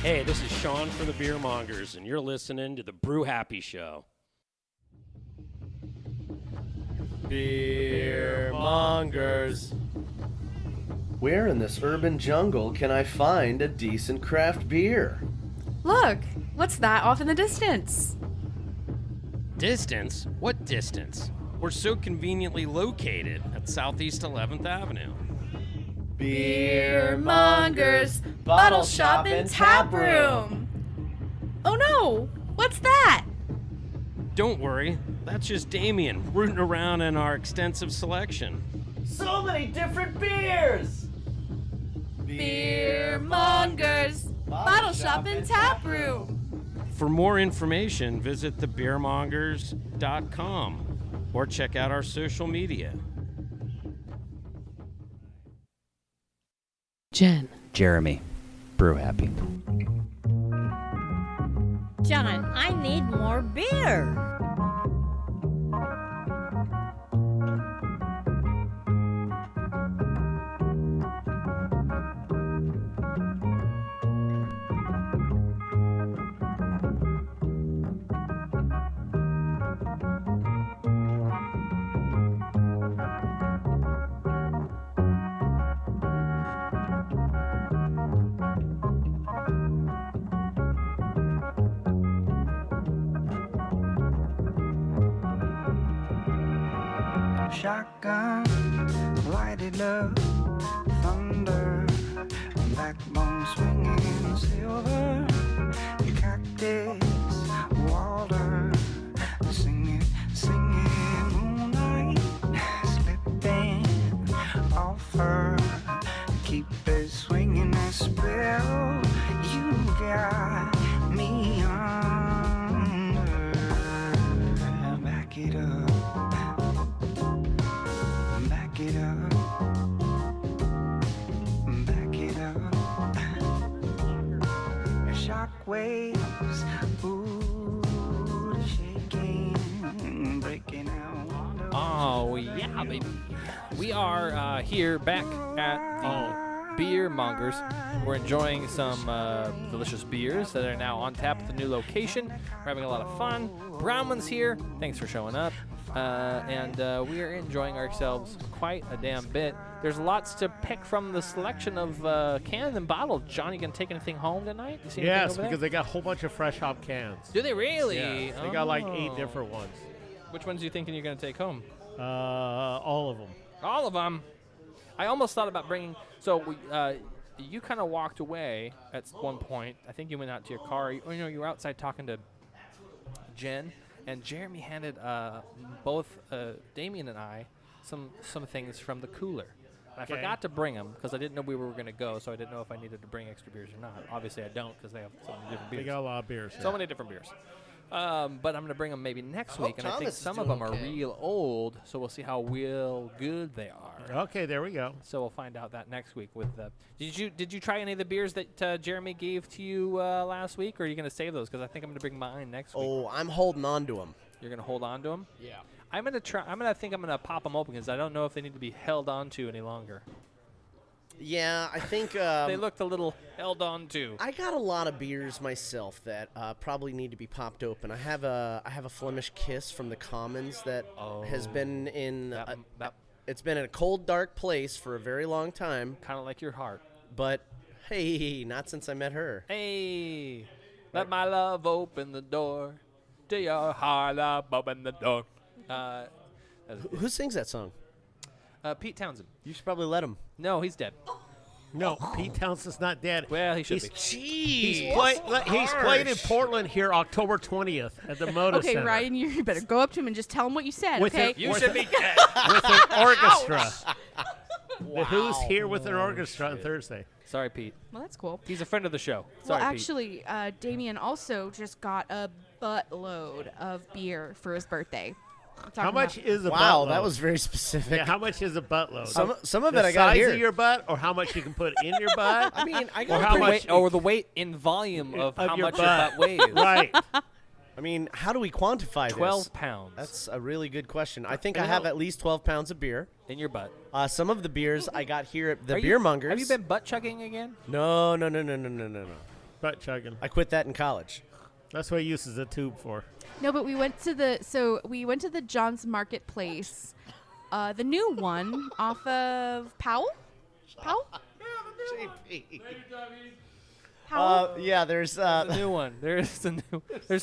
Speaker 6: Hey, this is Sean for the Beer Mongers, and you're listening to the Brew Happy Show.
Speaker 2: Beer Mongers. Where in this urban jungle can I find a decent craft beer?
Speaker 7: Look, what's that off in the distance?
Speaker 6: Distance? What distance? We're so conveniently located at Southeast 11th Avenue.
Speaker 7: Beer Mongers, bottle shop and tap room. Oh no, what's that?
Speaker 6: Don't worry, that's just Damien rooting around in our extensive selection.
Speaker 2: So many different beers!
Speaker 7: Beer Mongers, bottle shop and tap room.
Speaker 6: For more information, visit thebeermongers.com or check out our social media.
Speaker 8: Jen.
Speaker 9: Jeremy, Brew Happy.
Speaker 10: John, I need more beer.
Speaker 11: Shotgun, lighted up, thunder, backbone swinging silver, cactus, water, singing, moonlight, slipping off her, keep it swinging that spell, you got me under, back it up. Back it up, back it up. Shockwaves, ooh, shaking, breaking out.
Speaker 5: Oh, yeah, baby. We are here back at the Beer Mongers. We're enjoying some delicious beers that are now on tap at the new location. We're having a lot of fun. Brownman's here. Thanks for showing up. And we are enjoying ourselves quite a damn bit. There's lots to pick from the selection of canned and bottled. John, you gonna take anything home tonight? You see anything
Speaker 4: Yes,
Speaker 5: over there?
Speaker 4: because they got a whole bunch of fresh hop cans.
Speaker 5: Do they really?
Speaker 4: Yeah, they got like 8 different ones.
Speaker 5: Which ones are you thinking you're gonna take home?
Speaker 4: All of them.
Speaker 5: All of them. I almost thought about bringing. So you kind of walked away at one point. I think you went out to your car. You were outside talking to Jen, and Jeremy handed both Damien and I some things from the cooler. And I forgot to bring them because I didn't know we were going to go, so I didn't know if I needed to bring extra beers or not. Obviously, I don't because they have so many different beers.
Speaker 4: They got a lot of beers.
Speaker 5: So many different beers. But I'm going to bring them maybe next week, and I think
Speaker 2: Thomas
Speaker 5: some
Speaker 2: is
Speaker 5: of them
Speaker 2: doing
Speaker 5: are
Speaker 2: okay.
Speaker 5: real old, so we'll see how real good they are.
Speaker 4: Okay, there we go.
Speaker 5: So we'll find out that next week. With did you try any of the beers that Jeremy gave to you last week, or are you going to save those? Because I think I'm going to bring mine next week.
Speaker 2: Oh, I'm holding on to them.
Speaker 5: You're going to hold on to them?
Speaker 2: Yeah.
Speaker 5: I'm going to pop them open because I don't know if they need to be held on to any longer.
Speaker 2: Yeah, I think
Speaker 5: They looked a little held on to.
Speaker 2: I got a lot of beers myself that probably need to be popped open. I have a Flemish Kiss from the Commons that has been in it's been in a cold, dark place for a very long time.
Speaker 5: Kind of like your heart.
Speaker 2: But hey, not since I met her.
Speaker 5: Hey, let my love open the door to your heart. Love open the door.
Speaker 2: Who sings that song?
Speaker 5: Pete Townsend.
Speaker 2: You should probably let him.
Speaker 5: No, he's dead.
Speaker 4: No, Pete Townsend's not dead.
Speaker 5: Well, he should be.
Speaker 4: He's played in Portland here October 20th at the Moda
Speaker 3: Okay,
Speaker 4: Center.
Speaker 3: Ryan, you better go up to him and just tell him what you said,
Speaker 4: With
Speaker 3: okay?
Speaker 5: You should be dead.
Speaker 4: With an orchestra.
Speaker 2: Wow.
Speaker 4: Who's here with an orchestra on Thursday?
Speaker 5: Sorry, Pete.
Speaker 3: Well, that's cool.
Speaker 5: He's a friend of the show.
Speaker 3: Well,
Speaker 5: Sorry, Pete.
Speaker 3: actually, Damien also just got a buttload of beer for his birthday.
Speaker 4: How much is a
Speaker 2: Wow,
Speaker 4: buttload?
Speaker 2: that was very specific.
Speaker 4: Yeah, how much is a buttload?
Speaker 2: Some of
Speaker 4: the
Speaker 2: it I got
Speaker 4: size
Speaker 2: here.
Speaker 4: of your butt, or how much you can put in your butt?
Speaker 2: I mean, I
Speaker 4: Or
Speaker 2: got
Speaker 4: how
Speaker 2: pretty-
Speaker 4: much?
Speaker 5: Or the weight in volume of how
Speaker 4: your
Speaker 5: much your butt weighs.
Speaker 4: Right.
Speaker 2: I mean, how do we quantify this?
Speaker 5: 12 pounds.
Speaker 2: That's a really good question. I think I have at least 12 pounds of beer.
Speaker 5: in your butt.
Speaker 2: Some of the beers I got here at the
Speaker 5: Are
Speaker 2: Beer
Speaker 5: you-
Speaker 2: Mongers.
Speaker 5: Have you been butt chugging again?
Speaker 2: No.
Speaker 4: Butt chugging.
Speaker 2: I quit that in college.
Speaker 4: That's what he uses a tube for.
Speaker 3: No, but we went to the John's Marketplace, the new one off of Powell. Powell. Powell.
Speaker 2: Yeah, there's
Speaker 5: The new one. There's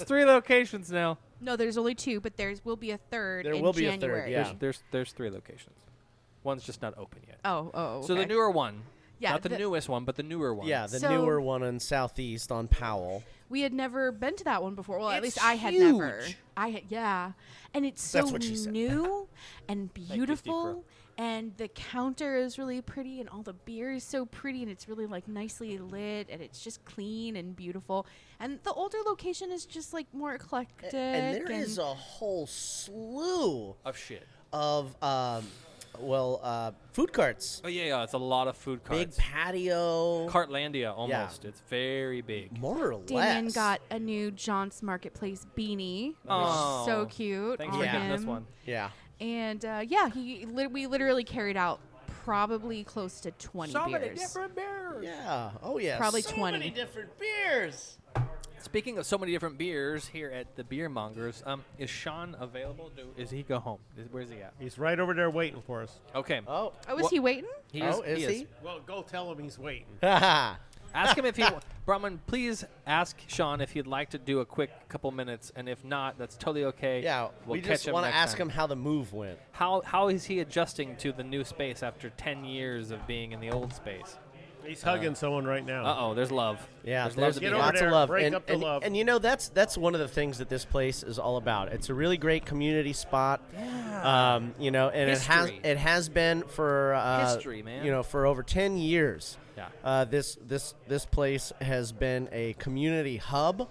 Speaker 5: 3 locations now.
Speaker 3: No, there's only 2, but there will be a third.
Speaker 2: There
Speaker 3: in
Speaker 2: will be a
Speaker 3: January.
Speaker 2: third, yeah.
Speaker 5: There's 3 locations. One's just not open yet.
Speaker 3: Oh. Okay.
Speaker 5: So the newer one.
Speaker 3: Yeah,
Speaker 5: Not the newest one, but the newer one.
Speaker 2: yeah, the
Speaker 3: So-
Speaker 2: newer one in Southeast on Powell.
Speaker 3: We had never been to that one before. Well, at
Speaker 2: It's
Speaker 3: least I had never.
Speaker 2: huge.
Speaker 3: Yeah, and it's so
Speaker 2: That's what she said.
Speaker 3: new and
Speaker 5: Steve
Speaker 3: beautiful,
Speaker 5: Bro.
Speaker 3: and the counter is really pretty, and all the beer is so pretty, and it's really like nicely lit, and it's just clean and beautiful. And the older location is just like more eclectic.
Speaker 2: And there is a whole slew
Speaker 5: Of shit.
Speaker 2: of food carts.
Speaker 5: Oh yeah, it's a lot of food carts.
Speaker 2: Big patio.
Speaker 5: Cartlandia almost. It's very big.
Speaker 2: More or
Speaker 3: Damien
Speaker 2: less.
Speaker 3: got a new John's Marketplace beanie, which
Speaker 5: Oh,
Speaker 3: is so cute.
Speaker 5: Thanks
Speaker 3: on
Speaker 5: for
Speaker 2: Yeah.
Speaker 5: getting
Speaker 3: him.
Speaker 5: this one.
Speaker 2: Yeah.
Speaker 3: And we literally carried out probably close to 20 beers.
Speaker 5: beers.
Speaker 2: Yeah. Oh yeah.
Speaker 3: Probably
Speaker 2: so
Speaker 3: 20.
Speaker 2: many different beers.
Speaker 5: Speaking of so many different beers here at the Beer Mongers, is Sean available? Is he go home? Where's he at?
Speaker 4: He's right over there waiting for us.
Speaker 5: Okay.
Speaker 2: Oh.
Speaker 3: Oh, is he waiting?
Speaker 5: He
Speaker 2: Oh,
Speaker 5: is.
Speaker 2: is he?
Speaker 4: Well, go tell him he's waiting.
Speaker 2: Haha.
Speaker 5: Ask him if he. Brahman, please ask Sean if he'd like to do a quick couple minutes, and if not, that's totally okay.
Speaker 2: Yeah.
Speaker 5: we'll
Speaker 2: We
Speaker 5: catch
Speaker 2: just
Speaker 5: him
Speaker 2: want to
Speaker 5: next
Speaker 2: ask
Speaker 5: time.
Speaker 2: him how the move went.
Speaker 5: How is he adjusting to the new space after 10 years of being in the old space?
Speaker 4: He's hugging someone right now.
Speaker 5: There's love.
Speaker 2: Yeah,
Speaker 5: there's love
Speaker 2: there's
Speaker 5: to be
Speaker 4: Get over
Speaker 5: had.
Speaker 2: lots
Speaker 4: there,
Speaker 2: of love.
Speaker 4: break
Speaker 2: and,
Speaker 4: up the
Speaker 2: and,
Speaker 4: love.
Speaker 2: and you know that's one of the things that this place is all about. It's a really great community spot.
Speaker 5: Yeah.
Speaker 2: You know, and
Speaker 5: History.
Speaker 2: it has been for
Speaker 5: History, man.
Speaker 2: You know, for over 10 years.
Speaker 5: Yeah.
Speaker 2: This place has been a community hub,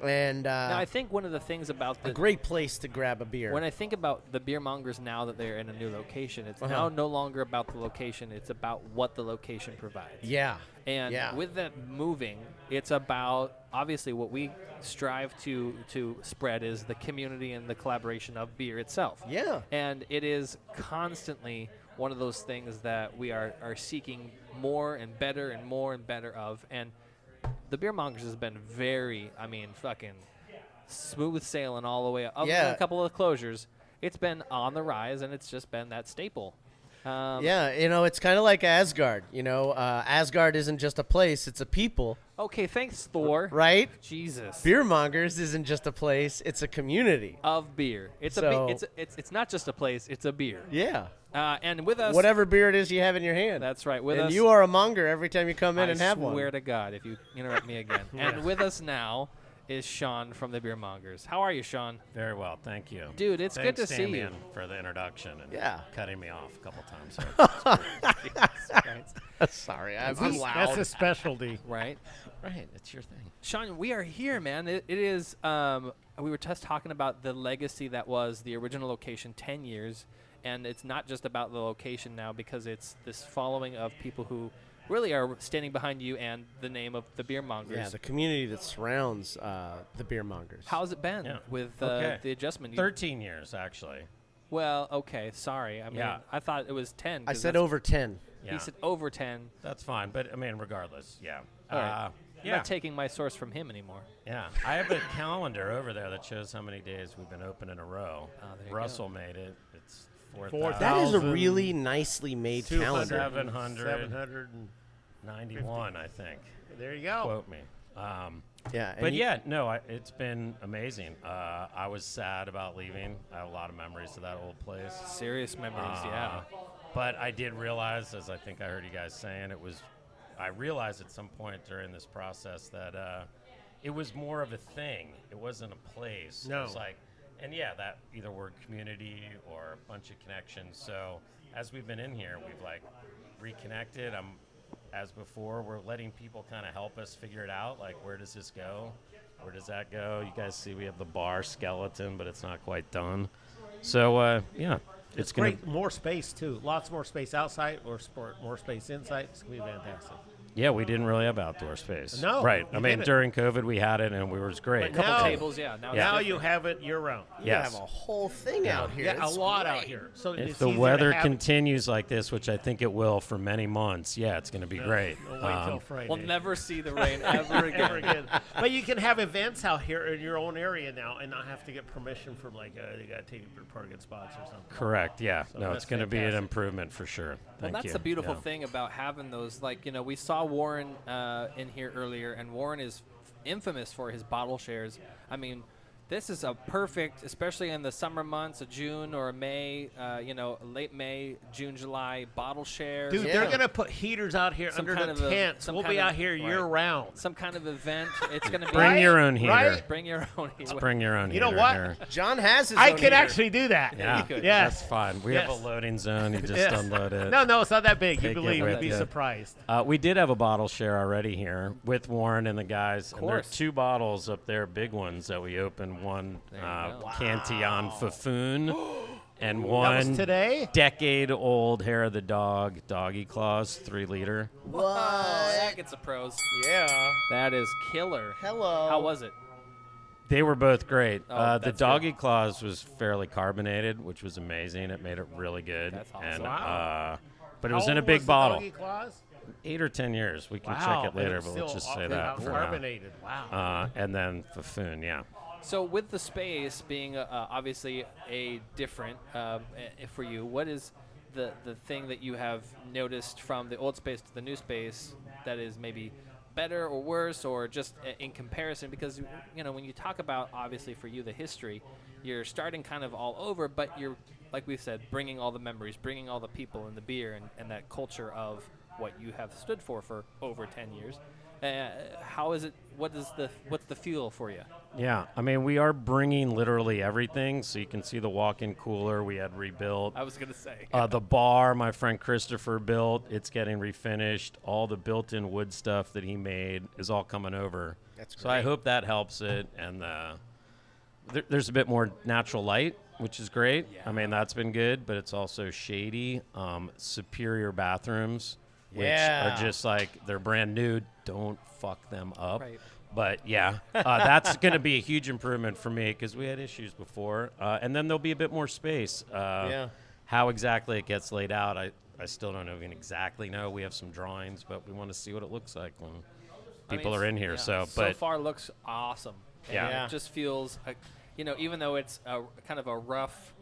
Speaker 2: and
Speaker 5: Now, I think one of the things about
Speaker 2: a
Speaker 5: the
Speaker 2: great place to grab a beer.
Speaker 5: when I think about the Beer Mongers now that they're in a new location, it's
Speaker 2: Uh-huh.
Speaker 5: now no longer about the location. It's about what the location provides.
Speaker 2: yeah.
Speaker 5: And
Speaker 2: Yeah.
Speaker 5: with that moving, it's about obviously what we strive to spread is the community and the collaboration of beer itself.
Speaker 2: Yeah.
Speaker 5: And it is constantly one of those things that we are seeking more and better and more and better of. And the Beer Mongers has been very, fucking smooth sailing all the way up. Other than a couple of closures, it's been on the rise, and it's just been that staple.
Speaker 2: It's kind of like Asgard. Asgard isn't just a place; it's a people.
Speaker 5: Okay, thanks, Thor.
Speaker 2: Right?
Speaker 5: Jesus.
Speaker 2: Beer Mongers isn't just a place; it's a community
Speaker 5: of beer. It's not just a place; it's a beer.
Speaker 2: Yeah.
Speaker 5: And with us,
Speaker 2: whatever beer it is you have in your hand.
Speaker 5: That's right. With
Speaker 2: and
Speaker 5: us,
Speaker 2: you are a monger every time you come in and have one.
Speaker 5: I swear to God, if you interrupt me again. And with us now is Sean from the Beer Mongers. How are you, Sean?
Speaker 8: Very well, thank you.
Speaker 5: Dude, it's good to see
Speaker 8: Damien,
Speaker 5: you.
Speaker 8: for the introduction and cutting me off a couple times.
Speaker 2: Sorry, I'm loud.
Speaker 4: That's a specialty.
Speaker 5: Right?
Speaker 8: Right, it's your thing.
Speaker 5: Sean, we are here, man. It is, we were just talking about the legacy that was the original location 10 years, and it's not just about the location now because it's this following of people who really are standing behind you and the name of the Beer Mongers.
Speaker 2: Yeah, the community that surrounds the Beer Mongers.
Speaker 5: How's it been with the adjustment?
Speaker 8: 13 years, actually.
Speaker 5: Well, okay, sorry. I thought it was 10.
Speaker 2: I said over 10.
Speaker 8: Yeah.
Speaker 5: He said over 10.
Speaker 8: That's fine, but, regardless, yeah.
Speaker 5: All right. I'm not taking my source from him anymore.
Speaker 8: Yeah. I have a calendar over there that shows how many days we've been open in a row. Russell made it. It's 4,000.
Speaker 2: That is a really nicely made calendar.
Speaker 8: 791, I think.
Speaker 4: There you go.
Speaker 8: Quote me. It's been amazing. I was sad about leaving. I have a lot of memories of that old place.
Speaker 5: Serious memories, yeah.
Speaker 8: But I did realize, as I think I heard you guys saying, I realized at some point during this process that it was more of a thing. It wasn't a place.
Speaker 4: No.
Speaker 8: It was like, that either word community or a bunch of connections. So as we've been in here, we've reconnected. As before, we're letting people kind of help us figure it out. Like, where does this go? Where does that go? You guys see we have the bar skeleton, but it's not quite done. So,
Speaker 4: it's great. More space, too. Lots more space outside or more space inside. It's going to be fantastic.
Speaker 8: Yeah, we didn't really have outdoor space.
Speaker 4: No.
Speaker 8: Right. During COVID, we had it, and it was great.
Speaker 4: A couple
Speaker 5: tables,
Speaker 4: Now you have it year-round.
Speaker 2: You have a whole thing out here.
Speaker 4: Yeah, a lot out here. So
Speaker 8: if the weather continues like this, which I think it will for many months, it's going to be great.
Speaker 4: We'll wait till Friday.
Speaker 5: We'll never see the rain ever again.
Speaker 4: But you can have events out here in your own area now and not have to get permission from, they got to take you to parking spots or something.
Speaker 8: Correct, yeah.
Speaker 4: So
Speaker 8: it's going to be an improvement for sure.
Speaker 5: Well, that's the beautiful thing about having those. We saw Warren in here earlier, and Warren is infamous for his bottle shares. This is a perfect, especially in the summer months, a June or a May, late May, June, July, bottle shares.
Speaker 4: Dude, they're going to put heaters out here under the tents. We'll be out here year-round.
Speaker 5: Some kind of event. It's going to be...
Speaker 8: Bring your own heater.
Speaker 4: Right?
Speaker 5: Bring your own heater.
Speaker 8: Bring your own heater.
Speaker 4: You know what?
Speaker 8: Here.
Speaker 2: John has his
Speaker 4: I
Speaker 2: own
Speaker 4: could
Speaker 2: heater.
Speaker 4: actually do that.
Speaker 8: Yeah,
Speaker 4: yes.
Speaker 8: That's fine. We have a loading zone. You just unload it.
Speaker 4: No, it's not that big.
Speaker 8: Take
Speaker 4: You believe
Speaker 8: it
Speaker 4: you'd be
Speaker 8: with you.
Speaker 4: surprised.
Speaker 8: We did have a bottle share already here with Warren and the guys.
Speaker 5: Of
Speaker 8: and there are
Speaker 5: course.
Speaker 8: 2 bottles up there, big ones, that we opened. One Cantillon Fafoon and one
Speaker 4: That was today?
Speaker 8: decade-old Hair of the Dog Doggy Claws 3-liter.
Speaker 2: What?
Speaker 5: That gets a pros.
Speaker 2: Yeah.
Speaker 5: That is killer.
Speaker 2: Hello.
Speaker 5: How was it?
Speaker 8: They were both great.
Speaker 5: Oh,
Speaker 8: The
Speaker 5: that's
Speaker 8: Doggy Claws was fairly carbonated, which was amazing. It made it really good.
Speaker 5: That's awesome.
Speaker 8: And,
Speaker 4: Wow.
Speaker 8: but it was
Speaker 4: How
Speaker 8: in a
Speaker 4: old
Speaker 8: big
Speaker 4: was the
Speaker 8: bottle.
Speaker 4: Doggy Claws?
Speaker 8: 8 or 10 years. We can
Speaker 4: Wow,
Speaker 8: check it later,
Speaker 4: it's
Speaker 8: but let's
Speaker 4: still
Speaker 8: just say that for now.
Speaker 4: carbonated. Wow.
Speaker 8: And then Fafoon, yeah.
Speaker 5: So with the space being obviously a different for you, what is the thing that you have noticed from the old space to the new space that is maybe better or worse or just in comparison? Because, when you talk about, obviously for you, the history, you're starting kind of all over, but you're, like we said, bringing all the memories, bringing all the people and the beer and that culture of what you have stood for over 10 years. How is it? What's the fuel for you?
Speaker 8: Yeah, we are bringing literally everything. So you can see the walk-in cooler we had rebuilt.
Speaker 5: I was going to say.
Speaker 8: The bar my friend Christopher built, it's getting refinished. All the built-in wood stuff that he made is all coming over.
Speaker 2: That's great.
Speaker 8: So I hope that helps it. And there's a bit more natural light, which is great.
Speaker 5: Yeah.
Speaker 8: That's been good, but it's also shady. Superior bathrooms, which
Speaker 2: Yeah.
Speaker 8: are just they're brand new. Don't fuck them up.
Speaker 5: Right.
Speaker 8: But that's going to be a huge improvement for me because we had issues before. And then there'll be a bit more space. how exactly it gets laid out, I still don't even exactly know. We have some drawings, but we want to see what it looks like when people are in here.
Speaker 5: So far looks awesome. And it just feels like, even though it's a kind of a rough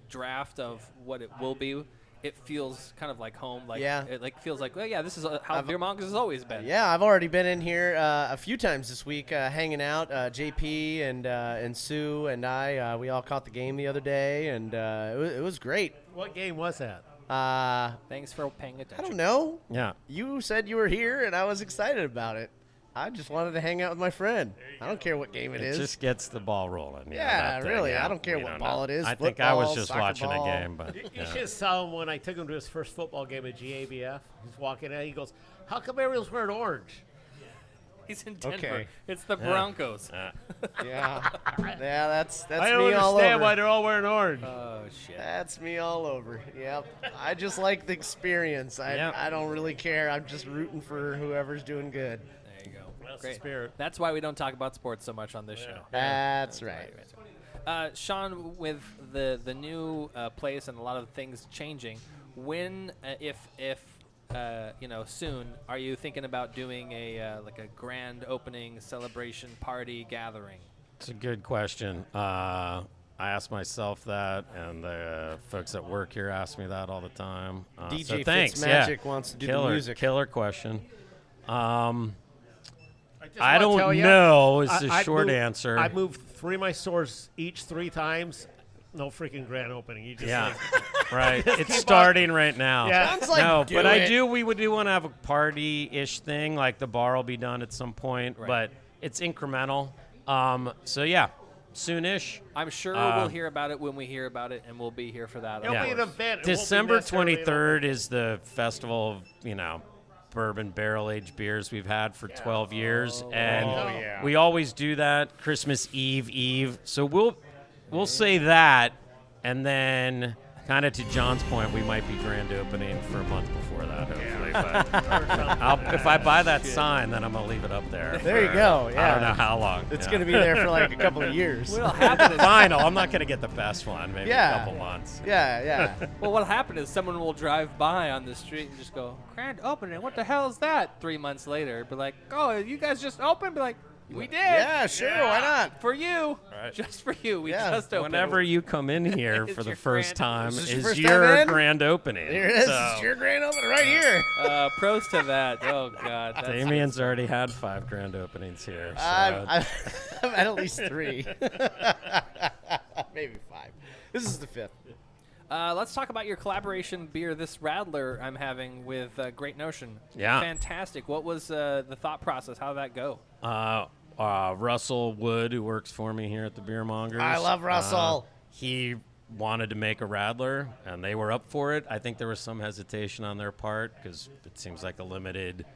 Speaker 5: draft of what it will be, it feels kind of like home. It feels like, this is how Beer Mongers has always been.
Speaker 2: Yeah, I've already been in here a few times this week, hanging out. JP and Sue and I, we all caught the game the other day, and it was great.
Speaker 4: What game was that?
Speaker 5: Thanks for paying attention.
Speaker 2: I don't know.
Speaker 8: Yeah.
Speaker 2: You said you were here, and I was excited about it. I just wanted to hang out with my friend. I don't care what game it is.
Speaker 8: It just gets the ball rolling.
Speaker 2: Yeah, really.
Speaker 8: Yeah,
Speaker 2: I don't care what ball it is.
Speaker 8: I think I was
Speaker 2: Football,
Speaker 8: just
Speaker 2: soccer
Speaker 8: watching
Speaker 2: ball.
Speaker 8: a game. But
Speaker 4: You should have saw him when I took him to his first football game at GABF. He's walking in. He goes, "How come everyone's wearing orange?"
Speaker 5: He's in Denver.
Speaker 2: Okay.
Speaker 5: It's the Broncos.
Speaker 2: Yeah, that's
Speaker 4: I don't
Speaker 2: me all
Speaker 4: understand
Speaker 2: over.
Speaker 4: why they're all wearing orange.
Speaker 5: Oh, shit.
Speaker 2: That's me all over. Yep. I just like the experience. I don't really care. I'm just rooting for whoever's doing good.
Speaker 5: There you go.
Speaker 4: That's
Speaker 5: Great.
Speaker 4: the spirit.
Speaker 5: That's why we don't talk about sports so much on this show.
Speaker 2: That's right.
Speaker 5: Sean, with the new place and a lot of things changing, when, if soon, are you thinking about doing a grand opening celebration party gathering?
Speaker 8: it's a good question. I ask myself that, and the folks at work here ask me that all the time.
Speaker 2: DJ
Speaker 8: so thanks.
Speaker 2: Fitzmagic wants to do the music.
Speaker 8: Killer question.
Speaker 4: I
Speaker 8: I
Speaker 4: wanna tell
Speaker 8: don't
Speaker 4: ya,
Speaker 8: know is the
Speaker 4: I
Speaker 8: short
Speaker 4: moved-
Speaker 8: answer.
Speaker 4: I moved 3 of my stores each 3 times. No freaking grand opening. You just
Speaker 8: Right. It's
Speaker 4: keep
Speaker 8: starting right now.
Speaker 4: Yeah.
Speaker 2: Sounds like
Speaker 8: No,
Speaker 2: do
Speaker 8: but
Speaker 2: it.
Speaker 8: we would want to have a party-ish thing, like the bar will be done at some point, but it's incremental. So yeah, soonish.
Speaker 5: I'm sure we'll hear about it when we hear about it, and we'll be here for that.
Speaker 4: It'll
Speaker 5: of
Speaker 4: be an
Speaker 5: course.
Speaker 4: event. It won't be
Speaker 8: December
Speaker 4: necessarily
Speaker 8: 23rd is the festival of, bourbon barrel-aged beers we've had for 12 years, and we always do that Christmas Eve. So we'll say that, and then kind of to John's point, we might be grand opening for a month before that, hopefully. But if I buy that sign, then I'm gonna leave it up there.
Speaker 2: There you
Speaker 8: for,
Speaker 2: go, yeah.
Speaker 8: I don't know how long.
Speaker 2: It's going to be there for like a couple of years.
Speaker 5: What'll happen is,
Speaker 8: Final. I'm not gonna get the best one. Maybe
Speaker 2: Yeah.
Speaker 8: a couple months.
Speaker 2: Yeah.
Speaker 5: well, what'll happen is someone will drive by on the street and just go, grand opening, what the hell is that? 3 months later, be like, oh, you guys just opened? Be like, we did.
Speaker 2: Yeah, sure. Why not?
Speaker 5: For you.
Speaker 8: Right.
Speaker 5: Just for you. We
Speaker 2: Yeah.
Speaker 5: just opened.
Speaker 8: Whenever you come in here
Speaker 5: It's
Speaker 8: for the
Speaker 5: your
Speaker 8: first
Speaker 5: grand-
Speaker 8: time
Speaker 2: Is this your
Speaker 8: is
Speaker 2: first
Speaker 8: your
Speaker 2: time in?
Speaker 8: grand opening.
Speaker 2: Here it is.
Speaker 8: So,
Speaker 2: It's your grand opening right here.
Speaker 5: Pros to that. Oh, God. That's
Speaker 8: Damien's already had 5 grand openings here. So
Speaker 2: I've had at least 3. Maybe 5. This is the 5th.
Speaker 5: Let's talk about your collaboration beer, this Radler I'm having with Great Notion.
Speaker 8: Yeah.
Speaker 5: Fantastic. What was the thought process? How did that go?
Speaker 8: Russell Wood, who works for me here at the Beer Mongers.
Speaker 2: I love Russell.
Speaker 8: He wanted to make a Radler, and they were up for it. I think there was some hesitation on their part because it seems like a limited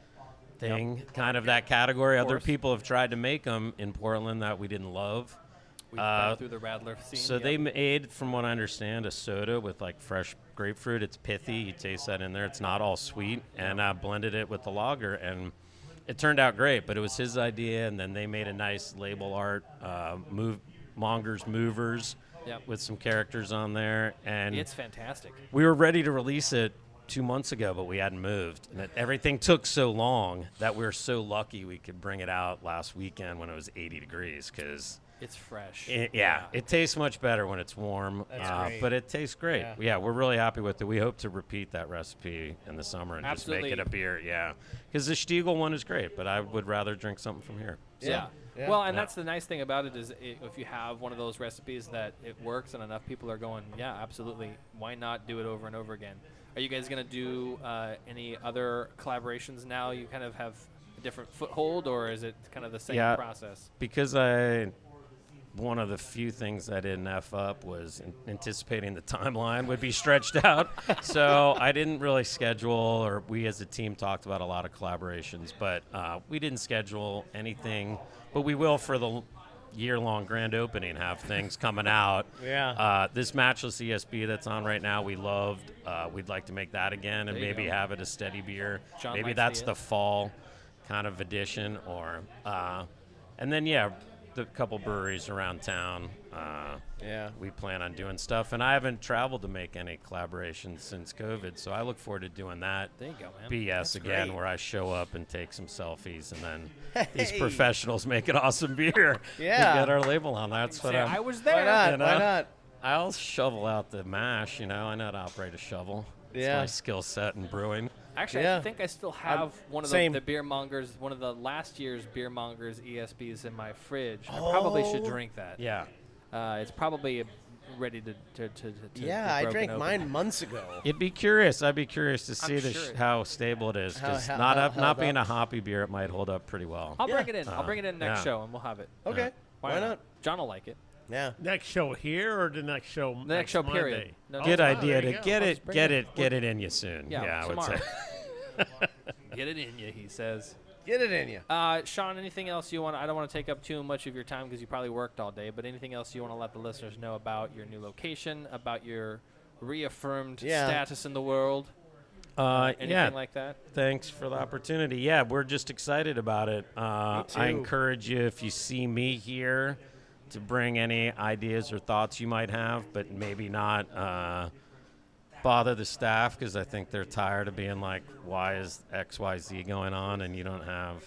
Speaker 8: thing, kind of that category. Other
Speaker 5: course.
Speaker 8: people have tried to make them in Portland that we didn't love.
Speaker 5: We've been through the Radler scene.
Speaker 8: So they made, from what I understand, a soda with like fresh grapefruit. It's pithy. You taste that in there. It's not all sweet. And blended it with the lager, and it turned out great. But it was his idea, and then they made a nice label art, Mongers Movers, with some characters on there. And
Speaker 5: It's fantastic.
Speaker 8: we were ready to release it 2 months ago, but we hadn't moved. And everything took so long that we were so lucky we could bring it out last weekend when it was 80 degrees because
Speaker 5: It's fresh.
Speaker 8: it tastes much better when it's warm,
Speaker 2: great.
Speaker 8: but it tastes great.
Speaker 2: Yeah.
Speaker 8: Yeah, we're really happy with it. We hope to repeat that recipe in the summer and
Speaker 5: Absolutely.
Speaker 8: just make it a beer. Yeah, because the Stiegel one is great, but I would rather drink something from here.
Speaker 5: Yeah.
Speaker 2: Yeah.
Speaker 5: Well, and that's the nice thing about it is if you have one of those recipes that it works and enough people are going, yeah, absolutely, why not do it over and over again? Are you guys going to do any other collaborations now? You kind of have a different foothold, or is it kind of the same process?
Speaker 8: Because one of the few things I didn't F up was anticipating the timeline would be stretched out. So I didn't really schedule, or we as a team talked about a lot of collaborations, but we didn't schedule anything. But we will for the year-long grand opening have things coming out.
Speaker 2: Yeah.
Speaker 8: This Matchless ESB that's on right now, we loved. We'd like to make that again and
Speaker 5: There you
Speaker 8: maybe
Speaker 5: go.
Speaker 8: have it a steady beer.
Speaker 5: John
Speaker 8: Maybe
Speaker 5: might
Speaker 8: that's
Speaker 5: see
Speaker 8: the
Speaker 5: it.
Speaker 8: fall kind of edition, or and then the couple breweries around town.
Speaker 2: Yeah.
Speaker 8: We plan on doing stuff, and I haven't traveled to make any collaborations since COVID, so I look forward to doing that.
Speaker 5: There you go, man.
Speaker 8: BS
Speaker 5: That's
Speaker 8: again,
Speaker 5: great.
Speaker 8: where I show up and take some selfies, and then these professionals make an awesome beer.
Speaker 2: Yeah.
Speaker 8: We get our label on. That's what
Speaker 5: I was there.
Speaker 2: Why not?
Speaker 8: You know?
Speaker 2: Why not?
Speaker 8: I'll shovel out the mash. I know how to operate a shovel. It's
Speaker 2: Yeah.
Speaker 8: my skill set in brewing.
Speaker 5: Actually,
Speaker 2: Yeah.
Speaker 5: I think I still have one of
Speaker 2: same.
Speaker 5: the Beer Mongers, one of the last year's Beer Mongers ESBs in my fridge. I probably should drink that.
Speaker 8: Yeah.
Speaker 5: It's probably ready to
Speaker 2: Yeah,
Speaker 5: be
Speaker 2: I
Speaker 5: broken
Speaker 2: drank
Speaker 5: open.
Speaker 2: mine months ago.
Speaker 8: I'd be curious to see
Speaker 5: I'm sure
Speaker 8: how stable it is. Because
Speaker 2: How
Speaker 8: not being
Speaker 2: up.
Speaker 8: a hoppy beer, it might hold up pretty well.
Speaker 5: I'll bring it in. I'll bring it in next
Speaker 8: yeah.
Speaker 5: show, and we'll have it.
Speaker 2: Okay. Why not?
Speaker 5: John will like it.
Speaker 2: Yeah.
Speaker 4: Next show here or the next show?
Speaker 5: The next show,
Speaker 4: Monday?
Speaker 5: period. No,
Speaker 8: Good
Speaker 5: no,
Speaker 8: idea
Speaker 4: there
Speaker 8: to
Speaker 4: you
Speaker 8: get
Speaker 4: go.
Speaker 8: it,
Speaker 5: bring
Speaker 8: get
Speaker 5: it.
Speaker 8: it, get it in you soon.
Speaker 5: Yeah,
Speaker 8: I would say.
Speaker 5: Get it in you, he says.
Speaker 2: Get it in you.
Speaker 5: Sean, anything else you want? I don't want to take up too much of your time because you probably worked all day. But anything else you want to let the listeners know about your new location, about your reaffirmed status in the world? Anything like that?
Speaker 8: Thanks for the opportunity. Yeah, we're just excited about it. I encourage you, if you see me here, to bring any ideas or thoughts you might have, but maybe not bother the staff, because I think they're tired of being like, why is XYZ going on and you don't have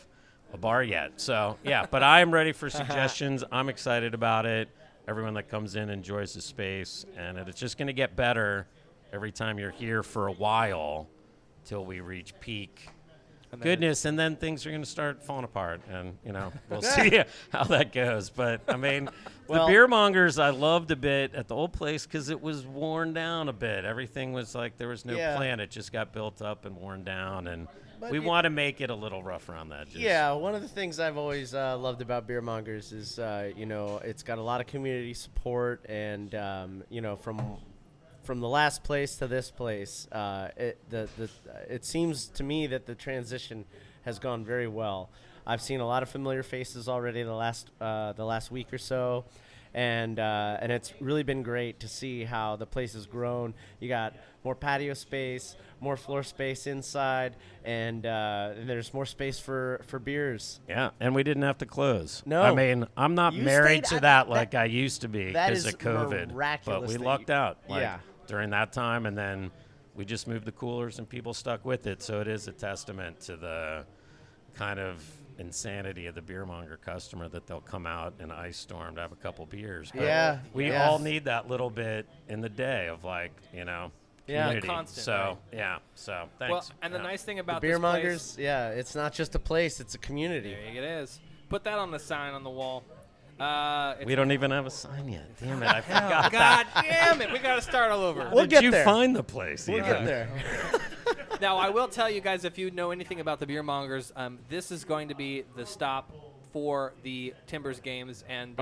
Speaker 8: a bar yet? So, yeah, but I'm ready for suggestions. I'm excited about it. Everyone that comes in enjoys the space, and it's just going to get better every time you're here for a while till we reach peak goodness, and then things are going to start falling apart, and we'll see how that goes. But I mean, the Beer Mongers I loved a bit at the old place because it was worn down a bit. Everything was like there was no plan. It just got built up and worn down, and we want to make it a little rough around the edges.
Speaker 2: Yeah, one of the things I've always loved about Beer Mongers is it's got a lot of community support, and from the last place to this place, it seems to me that the transition has gone very well. I've seen a lot of familiar faces already the last week or so, and it's really been great to see how the place has grown. You got more patio space, more floor space inside, and there's more space for beers.
Speaker 8: Yeah, and we didn't have to close.
Speaker 2: No.
Speaker 8: I mean, I'm not
Speaker 2: You
Speaker 8: married
Speaker 2: stayed
Speaker 8: to
Speaker 2: at-
Speaker 8: that like I used to be
Speaker 2: that
Speaker 8: because
Speaker 2: is
Speaker 8: of COVID.
Speaker 2: miraculous
Speaker 8: But we
Speaker 2: that
Speaker 8: lucked out.
Speaker 2: Yeah.
Speaker 8: During that time, and then we just moved the coolers and people stuck with it. So it is a testament to the kind of insanity of the beer monger customer that they'll come out in an ice storm to have a couple beers. But we all need that little bit in the day of community.
Speaker 5: Constant,
Speaker 8: so so thanks.
Speaker 5: Well, and the nice thing about
Speaker 2: Beer
Speaker 5: this place,
Speaker 2: Mongers, it's not just a place; it's a community.
Speaker 5: there it is. Put that on the sign on the wall.
Speaker 8: We don't even have a sign yet. Damn it! I forgot.
Speaker 5: God damn it! We got to start all over.
Speaker 2: We'll get
Speaker 8: Did you
Speaker 2: there.
Speaker 8: find the place?
Speaker 2: We'll
Speaker 8: even?
Speaker 2: get there.
Speaker 5: Now, I will tell you guys, if you know anything about the Beer Mongers, this is going to be the stop for the Timbers games. And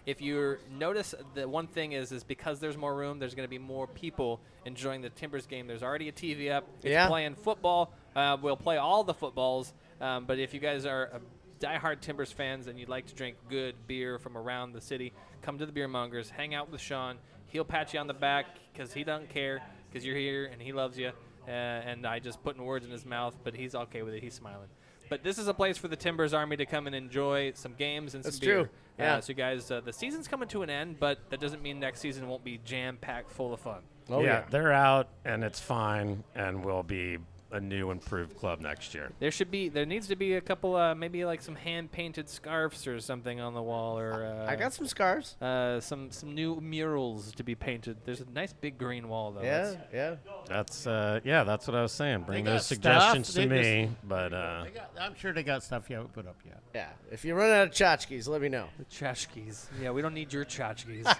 Speaker 5: if you notice, the one thing is because there's more room, there's going to be more people enjoying the Timbers game. There's already a TV up. It's playing football. We'll play all the footballs. But if you guys are diehard Timbers fans and you'd like to drink good beer from around the city, come to the Beer Mongers, hang out with Sean. He'll pat you on the back because he doesn't care because you're here and he loves you. And I just putting words in his mouth, but he's okay with it. He's smiling. But this is a place for the Timbers Army to come and enjoy some games and
Speaker 2: That's
Speaker 5: some beer.
Speaker 2: true. Yeah.
Speaker 5: So, guys, the season's coming to an end, but that doesn't mean next season won't be jam-packed full of fun.
Speaker 2: Oh,
Speaker 8: yeah, they're out, and it's fine, and we'll be a new improved club next year.
Speaker 5: There needs to be a couple, maybe like some hand-painted scarves or something on the wall, or
Speaker 2: I got some scarves.
Speaker 5: some new murals to be painted. There's a nice big green wall though.
Speaker 8: That's that's what I was saying. Bring
Speaker 4: They
Speaker 8: those
Speaker 4: got
Speaker 8: suggestions
Speaker 4: stuff.
Speaker 8: to
Speaker 4: They
Speaker 8: me, but
Speaker 4: I'm sure they got stuff you haven't put up yet.
Speaker 2: Yeah. If you run out of tchotchkes, let me know.
Speaker 5: The tchotchkes. Yeah, we don't need your tchotchkes.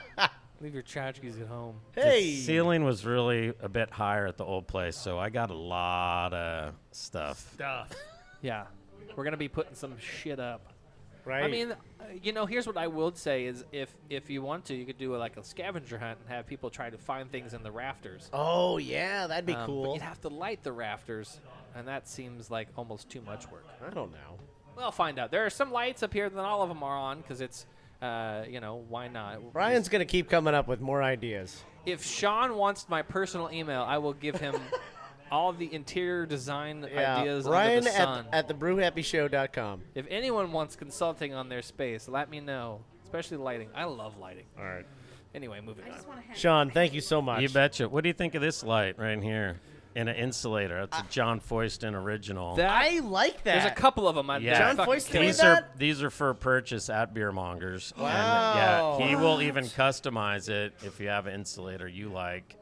Speaker 5: Leave your tchotchkes at home.
Speaker 2: Hey.
Speaker 8: the ceiling was really a bit higher at the old place, so I got a lot of stuff.
Speaker 5: Yeah, we're gonna be putting some shit up.
Speaker 2: Right.
Speaker 5: I mean, here's what I would say is if you want to, you could do like a scavenger hunt and have people try to find things in the rafters.
Speaker 2: Oh yeah, that'd be
Speaker 5: But
Speaker 2: cool.
Speaker 5: you'd have to light the rafters, and that seems like almost too much work.
Speaker 2: I don't know.
Speaker 5: We'll find out. There are some lights up here that all of them are on because it's, why not?
Speaker 2: Brian's gonna keep coming up with more ideas.
Speaker 5: If Sean wants my personal email, I will give him all the interior design
Speaker 2: Yeah,
Speaker 5: ideas
Speaker 2: Ryan
Speaker 5: under the sun.
Speaker 2: at thebrewhappyshow.com.
Speaker 5: If anyone wants consulting on their space, let me know. Especially lighting. I love lighting.
Speaker 4: All right.
Speaker 5: Anyway, moving on.
Speaker 2: Sean, thank you so much.
Speaker 8: You betcha. What do you think of this light right here? In an insulator. It's a John Foyston original.
Speaker 2: I like that.
Speaker 5: There's a couple of them.
Speaker 2: John Foyston made
Speaker 8: these
Speaker 2: that?
Speaker 8: these are for purchase at Beer Mongers.
Speaker 2: Wow.
Speaker 8: And, yeah, he will even customize it if you have an insulator you like.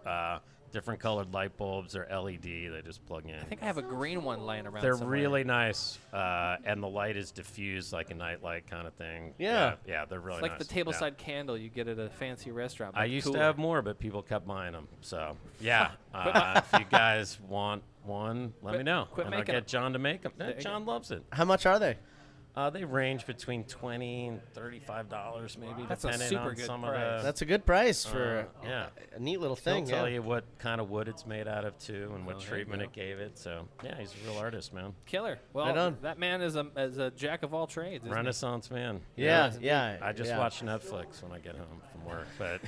Speaker 8: Different colored light bulbs or LED. They just plug in.
Speaker 5: I think I have a green one laying around
Speaker 8: They're
Speaker 5: somewhere.
Speaker 8: really nice, and the light is diffused like a nightlight kind of thing.
Speaker 2: Yeah.
Speaker 8: Yeah, they're really
Speaker 5: It's like
Speaker 8: nice.
Speaker 5: the tableside candle you get at a fancy restaurant.
Speaker 8: I
Speaker 5: but
Speaker 8: used
Speaker 5: cooler.
Speaker 8: to have more, but people kept buying them. So, yeah, if you guys want one, let me know.
Speaker 5: quit
Speaker 8: and I'll
Speaker 5: making
Speaker 8: get
Speaker 5: 'em.
Speaker 8: John to make them.
Speaker 5: There you
Speaker 8: John loves it.
Speaker 2: How much are they?
Speaker 8: They range between $20 and $35, maybe,
Speaker 5: That's a
Speaker 8: depending
Speaker 5: super
Speaker 8: on
Speaker 5: good
Speaker 8: some
Speaker 5: price.
Speaker 8: of the.
Speaker 2: That's a good price for
Speaker 8: yeah.
Speaker 2: a neat little
Speaker 8: He'll
Speaker 2: thing.
Speaker 8: tell
Speaker 2: yeah.
Speaker 8: you what kind of wood it's made out of too, and what
Speaker 5: Oh, there you
Speaker 8: treatment
Speaker 5: go.
Speaker 8: it gave it. So yeah, he's a real artist, man.
Speaker 5: Killer. Well,
Speaker 2: Right on.
Speaker 5: that man is a jack of all trades. Isn't he?
Speaker 8: Renaissance man.
Speaker 2: Yeah.
Speaker 8: I just
Speaker 2: yeah.
Speaker 8: watch Netflix when I get home from work, but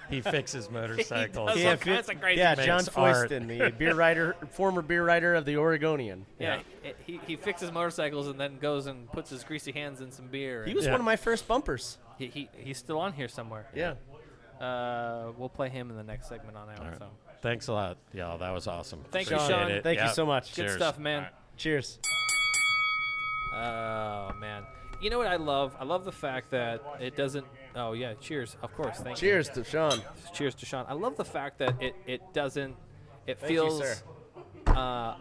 Speaker 8: he fixes motorcycles.
Speaker 5: does all kinds of crazy
Speaker 2: Yeah,
Speaker 8: makes
Speaker 2: John
Speaker 8: art.
Speaker 2: Foyston, the former beer writer of the Oregonian.
Speaker 5: Yeah, he fixes motorcycles and then goes and puts his greasy hands in some beer.
Speaker 2: He was one of my first bumpers.
Speaker 5: He's still on here somewhere.
Speaker 2: Yeah.
Speaker 5: We'll play him in the next segment on out.
Speaker 8: All right.
Speaker 5: So
Speaker 8: Thanks a lot, y'all. That was awesome.
Speaker 5: Thank you,
Speaker 8: Appreciate
Speaker 5: Sean.
Speaker 8: it.
Speaker 2: Thank you
Speaker 8: Yep.
Speaker 2: so much.
Speaker 5: good
Speaker 8: Cheers.
Speaker 5: stuff, man.
Speaker 2: Cheers.
Speaker 5: Oh man, you know what I love? I love the fact that it doesn't. Oh yeah, cheers. Of course, thank you.
Speaker 2: Cheers to Sean.
Speaker 5: Cheers to Sean. I love the fact that it doesn't. It
Speaker 2: Thank you,
Speaker 5: feels
Speaker 2: sir.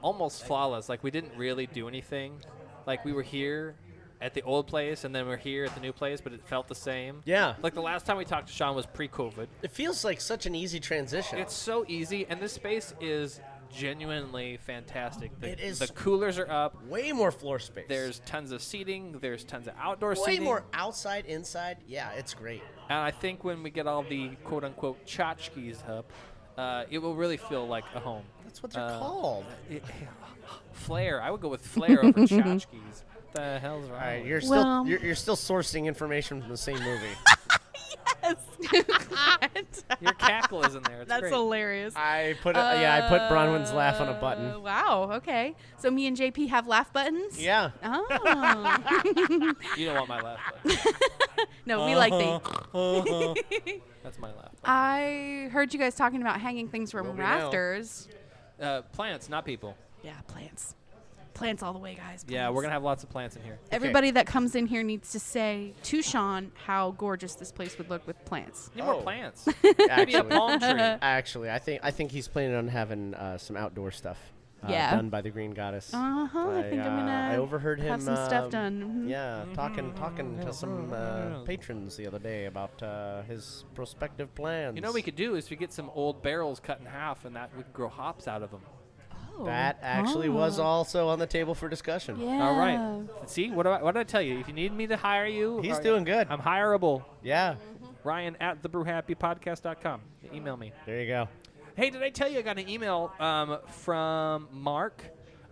Speaker 5: almost flawless. Like we didn't really do anything. Like we were here at the old place and then we're here at the new place, but it felt the same.
Speaker 2: Yeah.
Speaker 5: Like the last time we talked to Sean was pre-COVID.
Speaker 2: It feels like such an easy transition.
Speaker 5: It's so easy, and this space is genuinely fantastic.
Speaker 2: It is.
Speaker 5: The coolers are up.
Speaker 2: Way more floor space.
Speaker 5: There's tons of seating. There's tons of outdoor
Speaker 2: way
Speaker 5: seating.
Speaker 2: more outside, inside. Yeah, it's great.
Speaker 5: And I think when we get all the quote-unquote tchotchkes up, it will really feel like a home.
Speaker 2: That's what they're called.
Speaker 5: Flair. I would go with flair over tchotchkes. What the hell's wrong?
Speaker 2: All right,
Speaker 5: with
Speaker 2: you're
Speaker 5: you?
Speaker 2: still you're still sourcing information from the same movie.
Speaker 5: Your cackle is in there. It's
Speaker 3: That's
Speaker 5: great.
Speaker 3: hilarious.
Speaker 2: I put I put Bronwyn's laugh on a button.
Speaker 3: Wow. Okay. So me and JP have laugh buttons.
Speaker 2: Yeah.
Speaker 3: Oh.
Speaker 5: You don't want my laugh. Button.
Speaker 3: No, we like the.
Speaker 5: That's my laugh.
Speaker 3: I heard you guys talking about hanging things from
Speaker 2: Will be now.
Speaker 3: rafters.
Speaker 5: Plants, not people.
Speaker 3: Yeah, plants. Plants all the way, guys.
Speaker 5: Yeah,
Speaker 3: plants.
Speaker 5: we're gonna have lots of plants in here.
Speaker 3: Everybody that comes in here needs to say to Sean how gorgeous this place would look with plants.
Speaker 5: Need more plants.
Speaker 2: Actually,
Speaker 5: a palm tree.
Speaker 2: Actually, I think he's planning on having some outdoor stuff.
Speaker 3: Yeah.
Speaker 2: Done by the Green Goddess.
Speaker 3: I think I'm gonna
Speaker 2: I overheard him
Speaker 3: have some stuff done. Mhm.
Speaker 2: Yeah, talking to some patrons the other day about his prospective plans.
Speaker 5: You know what we could do is we get some old barrels cut in half, and that we could grow hops out of them.
Speaker 3: Oh.
Speaker 2: That actually was also on the table for discussion.
Speaker 3: Yeah.
Speaker 5: All right. See, what did I tell you? If you need me to hire you,
Speaker 2: He's doing good.
Speaker 5: I'm hireable.
Speaker 2: Yeah.
Speaker 5: Ryan at thebrewhappypodcast.com. Email me.
Speaker 2: There you go.
Speaker 5: Hey, did I tell you I got an email from Mark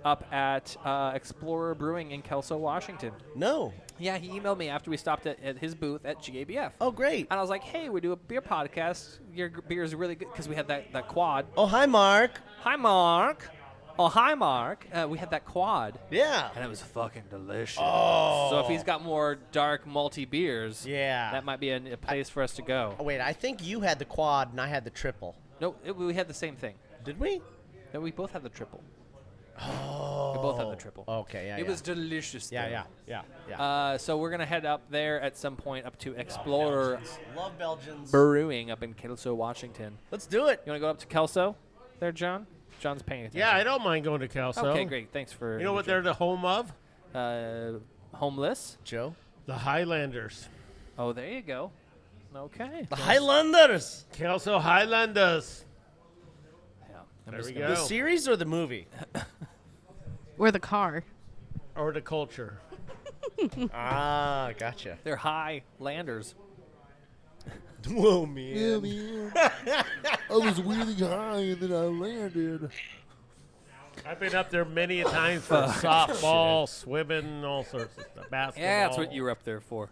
Speaker 5: up at Explorer Brewing in Kelso, Washington?
Speaker 2: No.
Speaker 5: Yeah, he emailed me after we stopped at his booth at GABF.
Speaker 2: Oh, great.
Speaker 5: And I was like, hey, we do a beer podcast. Your beer is really good because we had that quad.
Speaker 2: Oh, hi, Mark.
Speaker 5: Hi, Mark. Oh, hi, Mark. We had that quad.
Speaker 2: Yeah.
Speaker 5: And it was fucking delicious.
Speaker 2: Oh.
Speaker 5: So if he's got more dark malty beers,
Speaker 2: Yeah.
Speaker 5: that might be a place for us to go.
Speaker 2: Oh, wait, I think you had the quad and I had the triple.
Speaker 5: No, we had the same thing.
Speaker 2: Did we?
Speaker 5: No, we both had the triple.
Speaker 2: Oh.
Speaker 5: We both had the triple.
Speaker 2: Okay, yeah.
Speaker 5: It was delicious.
Speaker 2: Yeah.
Speaker 5: So we're gonna head up there at some point up to Explorer
Speaker 2: Love Belgians.
Speaker 5: Brewing up in Kelso, Washington.
Speaker 2: Let's do it.
Speaker 5: You wanna go up to Kelso, there, John? John's paying attention.
Speaker 4: Yeah, I don't mind going to Kelso.
Speaker 5: Okay, great. Thanks for.
Speaker 4: You know what they're the home of?
Speaker 5: Homeless.
Speaker 2: Joe?
Speaker 4: The Highlanders.
Speaker 5: Oh, there you go. Okay.
Speaker 2: The Highlanders.
Speaker 4: Kelso Highlanders.
Speaker 5: Yeah.
Speaker 4: There we
Speaker 2: The
Speaker 4: go.
Speaker 2: series or the movie?
Speaker 3: Or the car.
Speaker 4: Or the culture.
Speaker 2: Ah, gotcha.
Speaker 5: They're Highlanders.
Speaker 2: Whoa, man.
Speaker 12: I was really high and then I landed.
Speaker 4: I've been up there many a times for softball, swimming, all sorts of stuff. Basketball.
Speaker 5: Yeah, that's what you were up there for.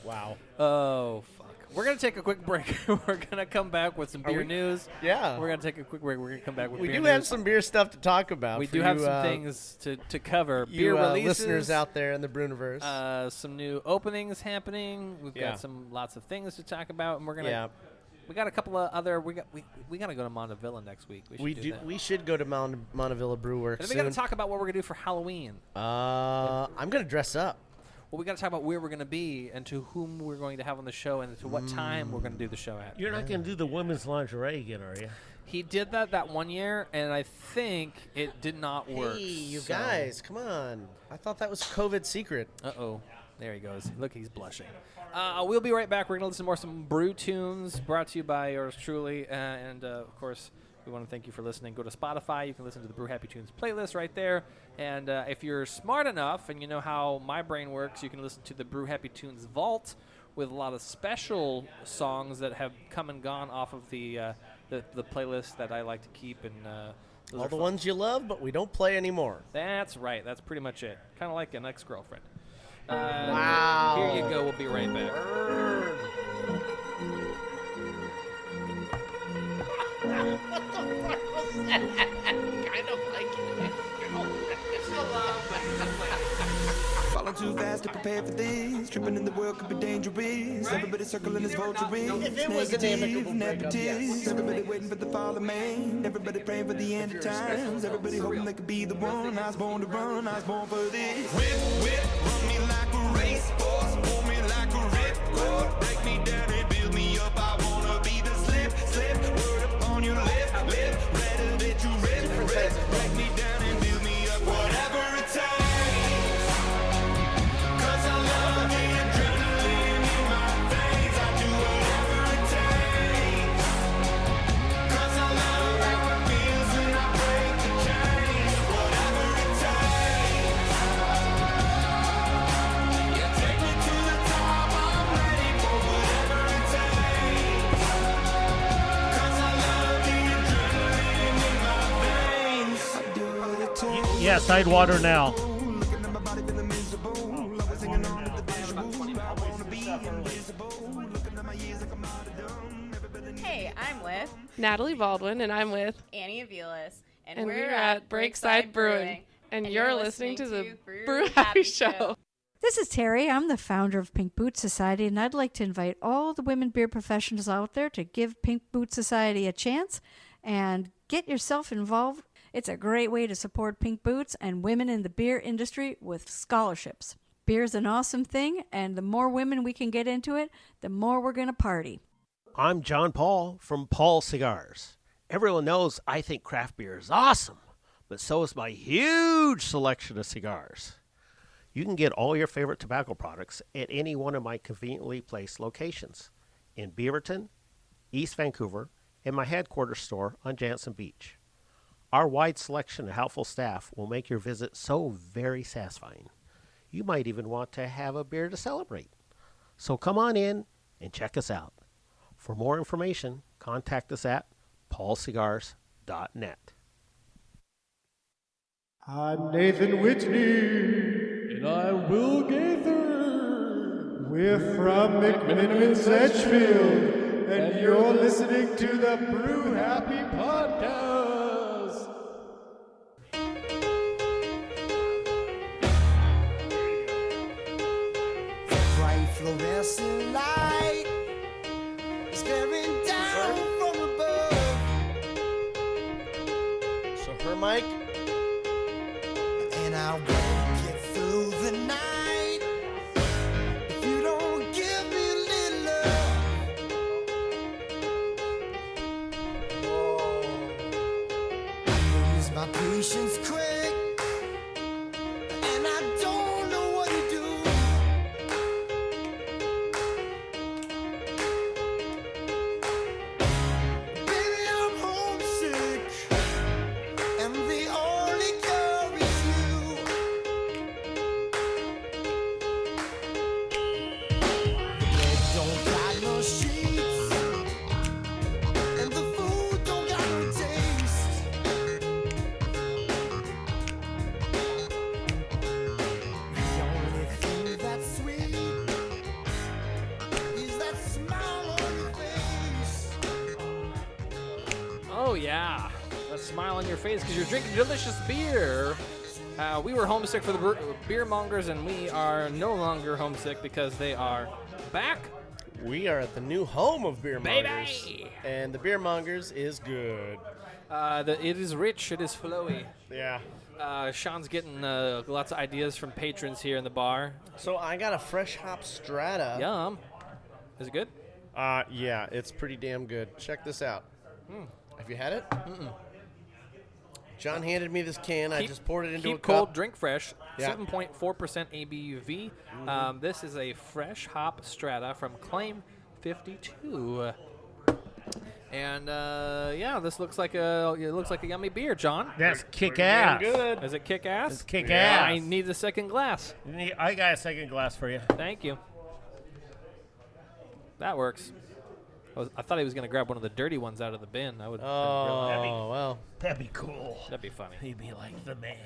Speaker 2: Wow.
Speaker 5: Oh, fuck. We're going to take a quick break. We're going to come back with some beer news.
Speaker 2: Yeah.
Speaker 5: We're going to take a quick break. We're going to come back with beer news.
Speaker 2: We do have some beer stuff to talk about.
Speaker 5: We do have some things to cover. Beer releases.
Speaker 2: Listeners out there in the Brewniverse.
Speaker 5: Some new openings happening. We've got lots of things to talk about, and we're going to... We got a couple of other. We got to go to Montevilla next week.
Speaker 2: We should go to Montevilla Brew Works.
Speaker 5: And then we got to talk about what we're gonna do for Halloween.
Speaker 2: I'm gonna dress up.
Speaker 5: Well, we got to talk about where we're gonna be and to whom we're going to have on the show and to what time we're gonna do the show at.
Speaker 4: You're not gonna do the women's lingerie again, are you?
Speaker 5: He did that 1 year, and I think it did not work.
Speaker 2: Hey, you guys, come on! I thought that was COVID secret.
Speaker 5: Uh-oh. There he goes. Look, he's blushing. We'll be right back. We're going to listen to some brew tunes brought to you by yours truly. Of course, we want to thank you for listening. Go to Spotify. You can listen to the Brew Happy Tunes playlist right there. And if you're smart enough and you know how my brain works, you can listen to the Brew Happy Tunes Vault with a lot of special songs that have come and gone off of the playlist that I like to keep. And
Speaker 2: all the ones you love, but we don't play anymore.
Speaker 5: That's right. That's pretty much it. Kind of like an ex-girlfriend.
Speaker 2: Wow.
Speaker 5: Here you go. We'll be right back.
Speaker 2: What the fuck was that? Kind of like it.
Speaker 13: Falling too fast to prepare for this. Tripping in the world could be dangerous. Everybody circling his vulture rings.
Speaker 2: If it was an amicable breakup, yes.
Speaker 13: Everybody waiting for the fall of man. Everybody praying for the end of times. Everybody hoping they could be the one. I was born to run. I was born for this. Whip, run me like a racehorse. Pull me like a ripcord. Break me down and build me up. I wanna be the slip. Word upon your lip. Rather that you rip. Break me down and build me up. Whatever it takes.
Speaker 4: Yeah, Sidewater now.
Speaker 7: Hey, I'm with
Speaker 14: Natalie Baldwin, and I'm with
Speaker 7: Annie Aviles,
Speaker 14: and we're at Breakside Brewing, and you're listening to the Brew Happy Show.
Speaker 15: This is Terry. I'm the founder of Pink Boot Society, and I'd like to invite all the women beer professionals out there to give Pink Boot Society a chance and get yourself involved. It's a great way to support Pink Boots and women in the beer industry with scholarships. Beer's an awesome thing, and the more women we can get into it, the more we're going to party.
Speaker 4: I'm John Paul from Paul Cigars. Everyone knows I think craft beer is awesome, but so is my huge selection of cigars. You can get all your favorite tobacco products at any one of my conveniently placed locations in Beaverton, East Vancouver, and my headquarters store on Jansen Beach. Our wide selection and helpful staff will make your visit so very satisfying. You might even want to have a beer to celebrate. So come on in and check us out. For more information, contact us at paulcigars.net.
Speaker 16: I'm Nathan Whitney. And I'm Will Gaither. We're from McMiniman Sedgefield. And you're listening to the Brew Happy Podcast.
Speaker 13: Bright fluorescent light staring down from above.
Speaker 2: So her mic.
Speaker 13: And I won't get through the night if you don't give me a little love. I lose my patience quick, and I don't know what to do. Baby, I'm homesick, and the only cure is you.
Speaker 5: Oh, yeah. A smile on your face because you're drinking delicious beer. We were homesick for the Beer Mongers, and we are no longer homesick because they are back.
Speaker 2: We are at the new home of Beer Mongers.
Speaker 5: Baby!
Speaker 2: And the Beer Mongers is good.
Speaker 5: It is rich. It is flowy.
Speaker 2: Yeah.
Speaker 5: Sean's getting lots of ideas from patrons here in the bar.
Speaker 2: So I got a fresh hop strata.
Speaker 5: Yum. Is it good?
Speaker 2: Yeah, it's pretty damn good. Check this out. Have you had it?
Speaker 5: Mm-mm.
Speaker 2: John handed me this can. I just poured it into a
Speaker 5: Keep
Speaker 2: cup.
Speaker 5: cold, drink fresh.
Speaker 2: Yeah.
Speaker 5: 7.4% ABV. This is a fresh hop strata from Claim 52. And yeah, this looks like a yummy beer, John.
Speaker 4: That's kick ass.
Speaker 2: Good.
Speaker 5: Is it kick ass?
Speaker 4: It's kick ass.
Speaker 5: I need a second glass.
Speaker 4: I got a second glass for you.
Speaker 5: Thank you. That works. I thought he was going to grab one of the dirty ones out of the bin. I would.
Speaker 2: Oh, well.
Speaker 4: That'd be cool.
Speaker 5: That'd be funny.
Speaker 4: He'd be like the man.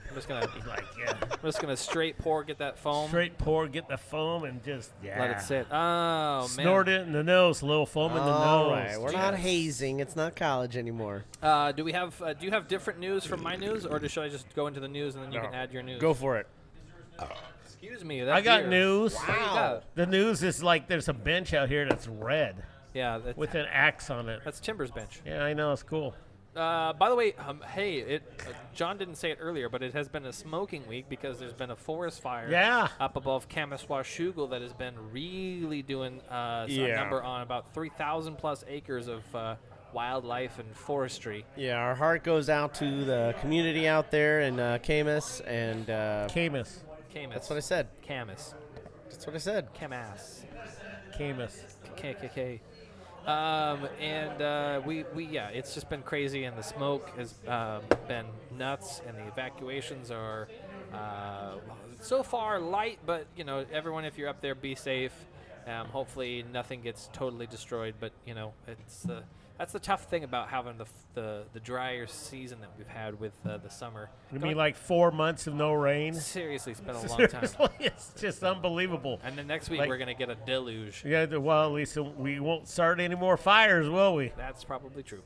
Speaker 5: I'm just gonna
Speaker 4: like, yeah.
Speaker 5: I'm just gonna straight pour, get that foam.
Speaker 4: Straight pour, get the foam, and just
Speaker 5: Let it sit. Oh, man.
Speaker 4: Snort it in the nose, a little foam in the
Speaker 2: All
Speaker 4: nose.
Speaker 2: right, we're not hazing. It's not college anymore.
Speaker 5: Do you have different news from my news, or should I just go into the news and then you can add your news?
Speaker 2: Go for it.
Speaker 5: Excuse me.
Speaker 4: I got news.
Speaker 5: Wow.
Speaker 4: The news is like there's a bench out here that's red.
Speaker 5: Yeah.
Speaker 4: With an axe on it.
Speaker 5: That's Timber's bench.
Speaker 4: Yeah, I know. It's cool.
Speaker 5: By the way, hey, John didn't say it earlier, but it has been a smoking week because there's been a forest fire up above Kamaswashugal that has been really doing a number on about 3,000 plus acres of wildlife and forestry.
Speaker 2: Yeah, our heart goes out to the community out there in Camas and
Speaker 4: Camas.
Speaker 2: That's what I said.
Speaker 5: Camas.
Speaker 2: That's what I said.
Speaker 5: Camas.
Speaker 4: Camas.
Speaker 5: KKK. It's just been crazy, and the smoke has been nuts, and the evacuations are so far light, but everyone, if you're up there, be safe. Hopefully nothing gets totally destroyed, but that's the tough thing about having the drier season that we've had with the summer.
Speaker 4: You mean like 4 months of no rain?
Speaker 5: Seriously, it's been a long time.
Speaker 4: It's just unbelievable.
Speaker 5: And then next week we're going to get a deluge.
Speaker 4: Yeah, well, at least we won't start any more fires, will we?
Speaker 5: That's probably true.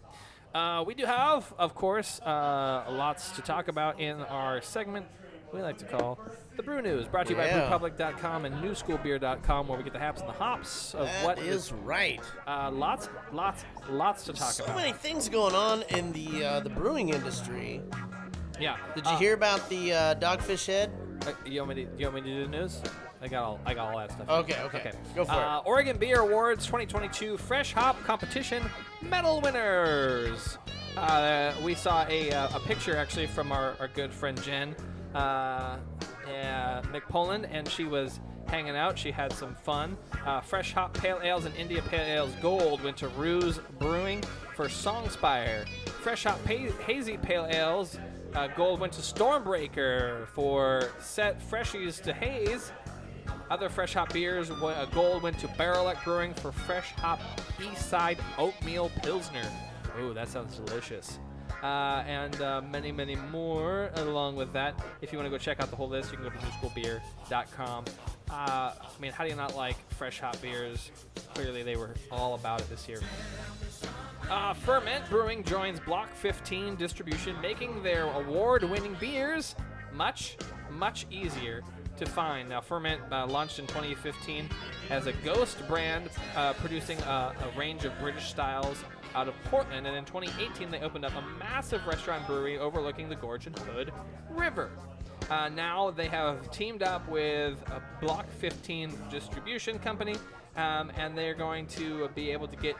Speaker 5: We do have, of course, lots to talk about in our segment we like to call the Brew News, brought to you by brewpublic.com and newschoolbeer.com, where we get the haps and the hops of what is
Speaker 2: right.
Speaker 5: Lots to talk about.
Speaker 2: So many things going on in the brewing industry.
Speaker 5: Yeah.
Speaker 2: Did you hear about the Dogfish Head?
Speaker 5: You want me to do the news? I got all that stuff.
Speaker 2: Okay. Go for it.
Speaker 5: Oregon Beer Awards 2022 Fresh Hop Competition medal winners. We saw a picture actually from our good friend Jen McPoland, and she was hanging out. She had some fun. Fresh Hop Pale Ales and India Pale Ales Gold went to Ruse Brewing for Songspire. Fresh Hop Hazy Pale Ales Gold went to Stormbreaker for Set Freshies to Haze. Other Fresh Hop beers, Gold went to Barrelette Brewing for Fresh Hop Eastside Oatmeal Pilsner. Ooh, that sounds delicious. And many, many more along with that. If you want to go check out the whole list, you can go to newschoolbeer.com. How do you not like fresh hop beers? Clearly, they were all about it this year. Ferment Brewing joins Block 15 distribution, making their award-winning beers much, much easier to find. Now, Ferment launched in 2015 as a ghost brand, producing a range of British styles out of Portland, and in 2018 they opened up a massive restaurant brewery overlooking the Gorge and Hood River. Now they have teamed up with a Block 15 distribution company, and they're going to be able to get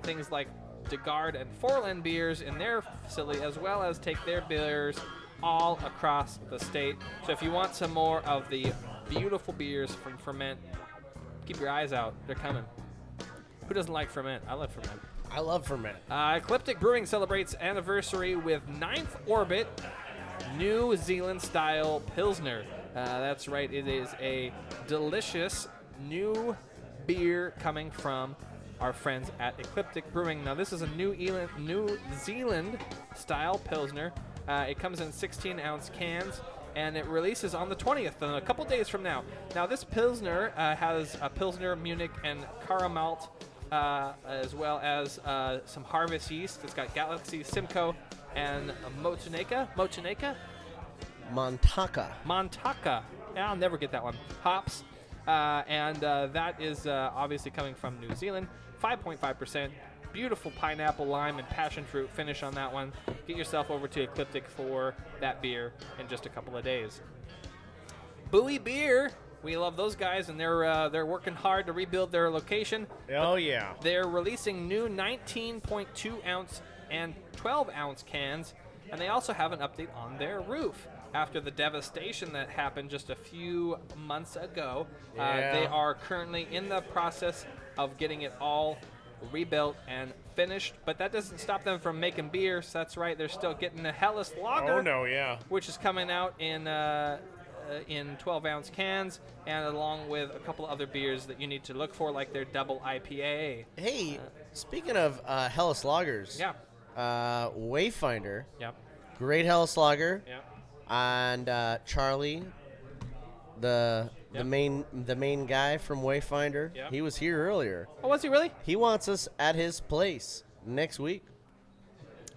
Speaker 5: things like DeGard and Forland beers in their facility, as well as take their beers all across the state. So if you want some more of the beautiful beers from Ferment, keep your eyes out. They're coming. Who doesn't like Ferment? I love Ferment.
Speaker 2: I love Ferment.
Speaker 5: Ecliptic Brewing celebrates anniversary with Ninth Orbit New Zealand style Pilsner. That's right. It is a delicious new beer coming from our friends at Ecliptic Brewing. Now, this is a New Zealand style Pilsner. It comes in 16-ounce cans, and it releases on the 20th, in a couple days from now. Now, this Pilsner has a Pilsner, Munich, and Caramalt as well as some Harvest yeast. It's got Galaxy, Simcoe, and Motueka. Montaka. Yeah, I'll never get that one. Hops. And that is obviously coming from New Zealand. 5.5%. Beautiful pineapple, lime, and passion fruit finish on that one. Get yourself over to Ecliptic for that beer in just a couple of days. Bowie Beer. We love those guys, and they're working hard to rebuild their location.
Speaker 2: Oh, yeah.
Speaker 5: They're releasing new 19.2 ounce and 12 ounce cans, and they also have an update on their roof. After the devastation that happened just a few months ago, they are currently in the process of getting it all rebuilt and finished, but that doesn't stop them from making beers. That's right, they're still getting the Helles Lager.
Speaker 2: Oh, no, yeah.
Speaker 5: Which is coming out in 12-ounce cans, and along with a couple other beers that you need to look for, like their double IPA.
Speaker 2: Hey, speaking of Helles Lagers, Wayfinder, great Helles Lager, and Charlie, the main guy from Wayfinder, he was here earlier.
Speaker 5: Oh, was he really?
Speaker 2: He wants us at his place next week.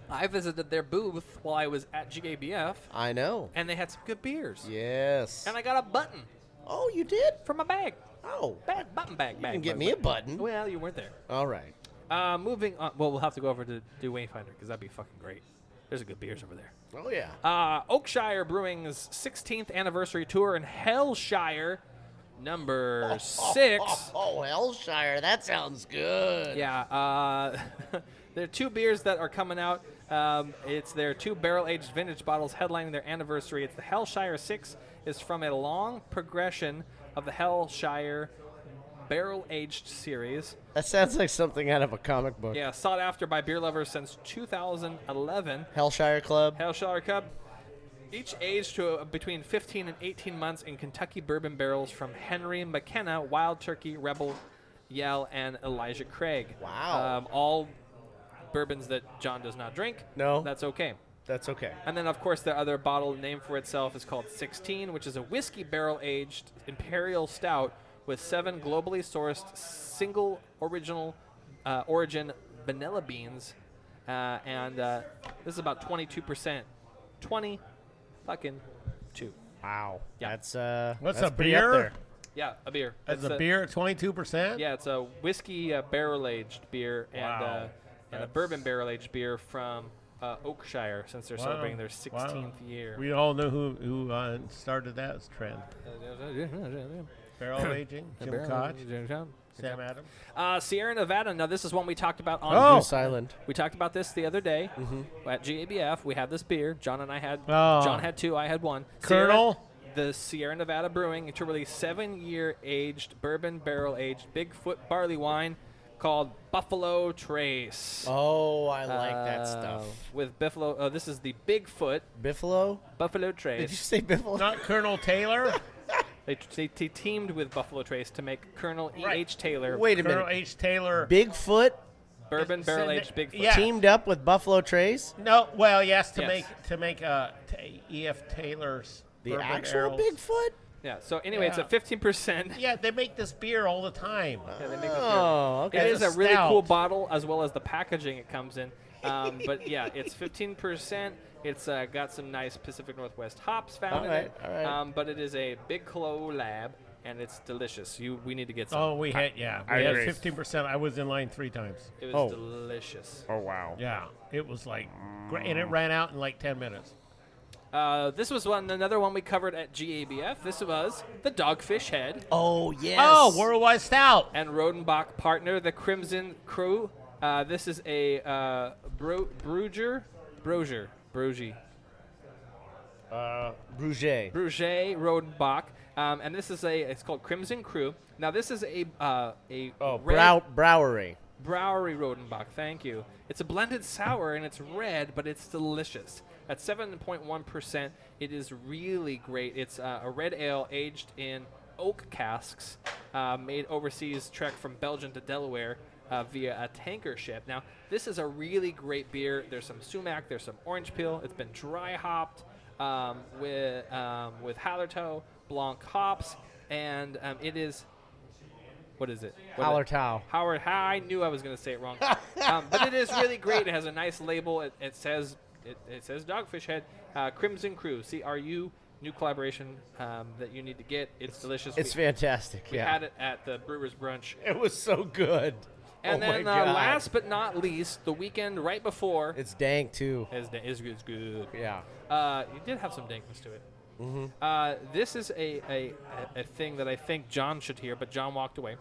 Speaker 5: I visited their booth while I was at GABF.
Speaker 2: I know.
Speaker 5: And they had some good beers.
Speaker 2: Yes.
Speaker 5: And I got a button.
Speaker 2: Oh, you did?
Speaker 5: From a bag.
Speaker 2: Oh.
Speaker 5: Button bag.
Speaker 2: You can get me a button.
Speaker 5: Well, you weren't there.
Speaker 2: All right.
Speaker 5: Moving on. Well, we'll have to go over to do Wayfinder because that'd be fucking great. There's a good beers over there.
Speaker 2: Oh, yeah.
Speaker 5: Oakshire Brewing's 16th anniversary tour in Hellshire, number 6.
Speaker 2: Oh, Hellshire. That sounds good.
Speaker 5: Yeah. There are 2 beers that are coming out. It's their 2 barrel-aged vintage bottles headlining their anniversary. It's the Hellshire 6. It's from a long progression of the Hellshire barrel-aged series.
Speaker 2: That sounds like something out of a comic book.
Speaker 5: Yeah, sought after by beer lovers since 2011.
Speaker 2: Hellshire Club.
Speaker 5: Hellshire Club. Each aged to between 15 and 18 months in Kentucky bourbon barrels from Henry McKenna, Wild Turkey, Rebel Yell, and Elijah Craig.
Speaker 2: Wow.
Speaker 5: All bourbons that John does not drink.
Speaker 2: No.
Speaker 5: That's okay.
Speaker 2: That's okay.
Speaker 5: And then, of course, the other bottle name for itself is called 16, which is a whiskey barrel-aged imperial stout with 7 globally sourced single origin vanilla beans. And this is about 22%. 20 fucking 2.
Speaker 2: Wow.
Speaker 5: Yeah.
Speaker 2: That's
Speaker 4: What's
Speaker 2: that's
Speaker 4: a
Speaker 2: pretty up
Speaker 4: beer?
Speaker 2: there.
Speaker 5: Yeah, a beer.
Speaker 4: As a beer, 22%?
Speaker 5: Yeah, it's a whiskey barrel-aged beer and a bourbon barrel-aged beer from Oakshire, since they're celebrating their 16th year.
Speaker 4: We all know who started that trend. Barrel aging, Jim Koch, Sam Adams.
Speaker 5: Sierra Nevada. Now, this is one we talked about on
Speaker 2: Goose Island.
Speaker 5: We talked about this the other day at GABF. We had this beer. John and I had.
Speaker 4: Oh.
Speaker 5: John had 2. I had 1.
Speaker 4: Colonel.
Speaker 5: The Sierra Nevada Brewing to release 7-year aged bourbon barrel aged Bigfoot barley wine called Buffalo Trace.
Speaker 2: Oh, I like that stuff.
Speaker 5: With Buffalo. This is the Bigfoot.
Speaker 2: Buffalo
Speaker 5: Trace.
Speaker 2: Did you say Buffalo?
Speaker 4: Not Colonel Taylor.
Speaker 5: They teamed with Buffalo Trace to make Colonel E.H. Taylor.
Speaker 2: Wait a minute.
Speaker 4: Colonel H. Taylor.
Speaker 2: Bigfoot
Speaker 5: Bourbon barrel-aged Bigfoot.
Speaker 4: Yeah.
Speaker 2: teamed up with Buffalo Trace?
Speaker 4: No, well, yes, to
Speaker 5: Yes.
Speaker 4: make E.F. Taylor's
Speaker 2: The
Speaker 4: bourbon
Speaker 2: actual
Speaker 4: barrels.
Speaker 2: Bigfoot?
Speaker 5: Yeah. So anyway, it's a 15%.
Speaker 4: Yeah, they make this beer all the time.
Speaker 5: Yeah, they make this beer.
Speaker 2: Oh, okay.
Speaker 5: It is a
Speaker 4: It's a
Speaker 5: really
Speaker 4: stout.
Speaker 5: cool bottle, as well as the packaging it comes in. But yeah, it's 15%. It's got some nice Pacific Northwest hops found in it.
Speaker 2: All right.
Speaker 5: But it is a big collab, and it's delicious. We need to get some.
Speaker 4: Oh, we had we
Speaker 2: I
Speaker 4: had
Speaker 2: agree.
Speaker 4: 15%. I was in line 3 times.
Speaker 5: It was delicious.
Speaker 2: Oh, wow.
Speaker 4: Yeah, it was like, and it ran out in like 10 minutes.
Speaker 5: This was another one we covered at GABF. This was the Dogfish Head.
Speaker 2: Oh, yes.
Speaker 4: Oh, Worldwide Stout.
Speaker 5: And Rodenbach partner, the Crimson Crew. This is a Bruger.
Speaker 2: Bruget.
Speaker 5: Bruget Rodenbach. And this is it's called Crimson Crew. Now, this is a
Speaker 2: Browery.
Speaker 5: Browery Rodenbach, thank you. It's a blended sour, and it's red, but it's delicious. At 7.1%, it is really great. It's a red ale aged in oak casks, made overseas trek from Belgium to Delaware via a tanker ship. Now, this is a really great beer. There's some sumac, there's some orange peel. It's been dry hopped with Hallertau Blanc hops, and it is What is it?
Speaker 2: Hallertau.
Speaker 5: Howard. I knew I was going to say it wrong. But it is really great. It has a nice label. It says Dogfish Head, Crimson Crew, CRU. New collaboration that you need to get. It's delicious.
Speaker 2: It's fantastic.
Speaker 5: We had it at the Brewers Brunch.
Speaker 2: It was so good.
Speaker 5: And then last but not least, the weekend right before.
Speaker 2: It's dank too.
Speaker 5: It's good.
Speaker 2: Yeah.
Speaker 5: You did have some dankness to it.
Speaker 2: Mm-hmm.
Speaker 5: This is a thing that I think John should hear, but John walked away.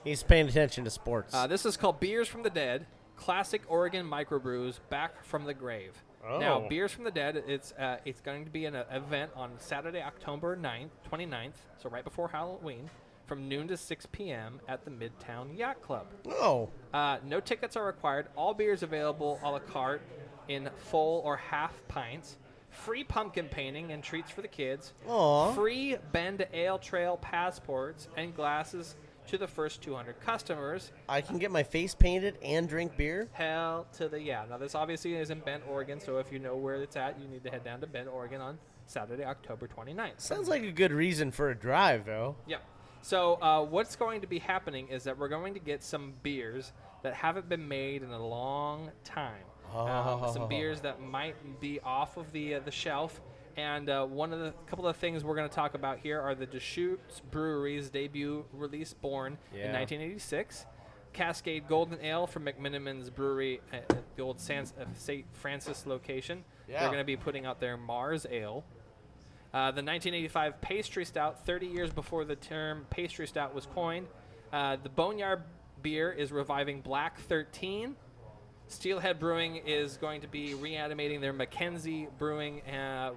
Speaker 2: He's paying attention to sports.
Speaker 5: This is called Beers from the Dead, classic Oregon microbrews back from the grave.
Speaker 2: Oh.
Speaker 5: Now, Beers from the Dead, it's going to be an event on Saturday, October 29th, so right before Halloween, from noon to 6 p.m. at the Midtown Yacht Club.
Speaker 2: Oh.
Speaker 5: No tickets are required. All beers available a la carte in full or half pints. Free pumpkin painting and treats for the kids.
Speaker 2: Aww.
Speaker 5: Free Bend Ale Trail passports and glasses to the first 200 customers.
Speaker 2: I can get my face painted and drink beer?
Speaker 5: Hell to the yeah. Now, this obviously is in Bend, Oregon, so if you know where it's at, you need to head down to Bend, Oregon on Saturday, October 29th.
Speaker 2: Sounds like a good reason for a drive, though.
Speaker 5: Yep. So what's going to be happening is that we're going to get some beers that haven't been made in a long time. Some beers that might be off of the shelf. And couple of things we're going to talk about here are the Deschutes Brewery's debut release, Born in 1986. Cascade Golden Ale from McMiniman's Brewery at the old St. Francis location.
Speaker 2: Yeah.
Speaker 5: They're going to be putting out their Mars Ale. The 1985 Pastry Stout, 30 years before the term Pastry Stout was coined. The Boneyard beer is reviving Black 13. Steelhead Brewing is going to be reanimating their Mackenzie Brewing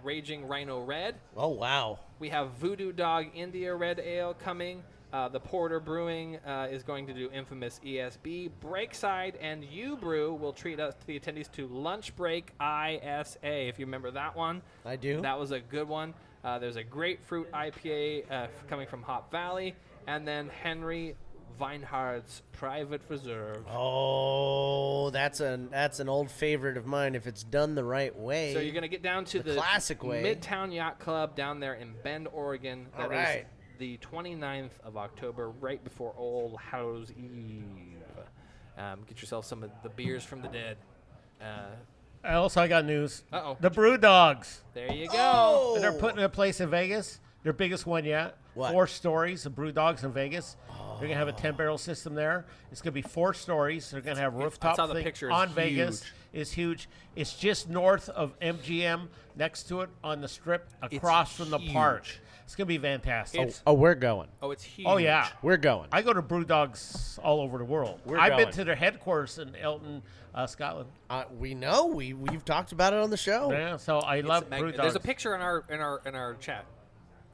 Speaker 5: Raging Rhino Red.
Speaker 2: Oh, wow.
Speaker 5: We have Voodoo Dog India Red Ale coming. The Porter Brewing is going to do infamous ESB. Breakside and U Brew will treat us, the attendees, to Lunch Break ISA. If you remember that one.
Speaker 2: I do.
Speaker 5: That was a good one. There's a grapefruit IPA coming from Hop Valley. And then Henry Weinhardt's Private Reserve.
Speaker 2: Oh, that's an old favorite of mine if it's done the right way.
Speaker 5: So you're going to get down to the
Speaker 2: classic way.
Speaker 5: Midtown Yacht Club down there in Bend, Oregon.
Speaker 2: All
Speaker 5: That
Speaker 2: right.
Speaker 5: is the 29th of October, right before Old Hallows Eve. Get yourself some of the beers from the dead.
Speaker 4: I got news.
Speaker 5: Uh-oh.
Speaker 4: The Brew Dogs.
Speaker 5: There you go.
Speaker 2: Oh.
Speaker 4: And they're putting a place in Vegas. Their biggest one yet.
Speaker 2: What?
Speaker 4: 4 stories of Brew Dogs in Vegas. They're going to have a 10-barrel system there. It's going to be 4 stories. They're going to have rooftop
Speaker 5: saw the
Speaker 4: thing
Speaker 5: picture.
Speaker 4: on
Speaker 5: It's
Speaker 4: Vegas.
Speaker 5: huge.
Speaker 4: It's huge. It's just north of MGM, next to it on the strip, across from the park.
Speaker 5: huge.
Speaker 4: It's going to be fantastic.
Speaker 2: Oh, we're going.
Speaker 5: Oh, it's huge.
Speaker 4: Oh, yeah.
Speaker 2: We're going.
Speaker 4: I go to Brew Dogs all over the world. I've been to their headquarters in Elton, Scotland.
Speaker 2: We know. We've talked about it on the show.
Speaker 4: Yeah, so I love Brew Dogs.
Speaker 5: There's a picture in our chat.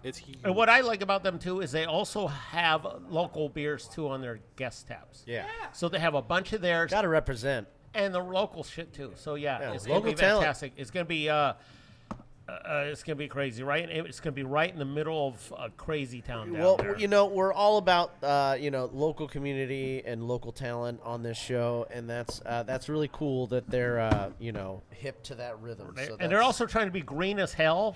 Speaker 5: It's huge.
Speaker 4: And what I like about them, too, is they also have local beers, too, on their guest taps.
Speaker 2: Yeah.
Speaker 4: So they have a bunch of theirs.
Speaker 2: Got to represent.
Speaker 4: And the local shit, too. So, yeah, it's
Speaker 2: local
Speaker 4: going to be
Speaker 2: talent.
Speaker 4: fantastic. It's going to be crazy, right? It's going to be right in the middle of a crazy town down there.
Speaker 2: You know, we're all about local community and local talent on this show, and that's really cool that they're hip to that rhythm.
Speaker 4: And they're also trying to be green as hell.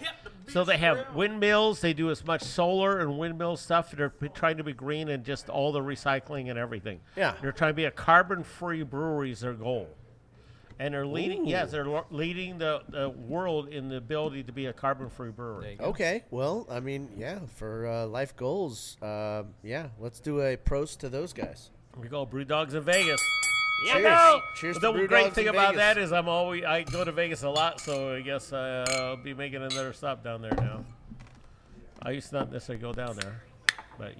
Speaker 4: So they have windmills. They do as much solar and windmill stuff. They're trying to be green and just all the recycling and everything.
Speaker 2: Yeah.
Speaker 4: They're trying to be a carbon-free brewery is their goal. And they're leading.
Speaker 2: Ooh.
Speaker 4: Yes, they're leading the world in the ability to be a carbon-free brewery.
Speaker 2: Okay, well, I mean, yeah, for life goals, let's do a prost to those guys.
Speaker 4: We go Brew Dogs in Vegas.
Speaker 2: Cheers.
Speaker 4: Yeah,
Speaker 2: Cheers
Speaker 4: the
Speaker 2: to Brew
Speaker 4: great
Speaker 2: Dogs
Speaker 4: thing
Speaker 2: in
Speaker 4: about
Speaker 2: Vegas.
Speaker 4: that is I go to Vegas a lot, so I guess I'll be making another stop down there now. I used to not necessarily go down there, but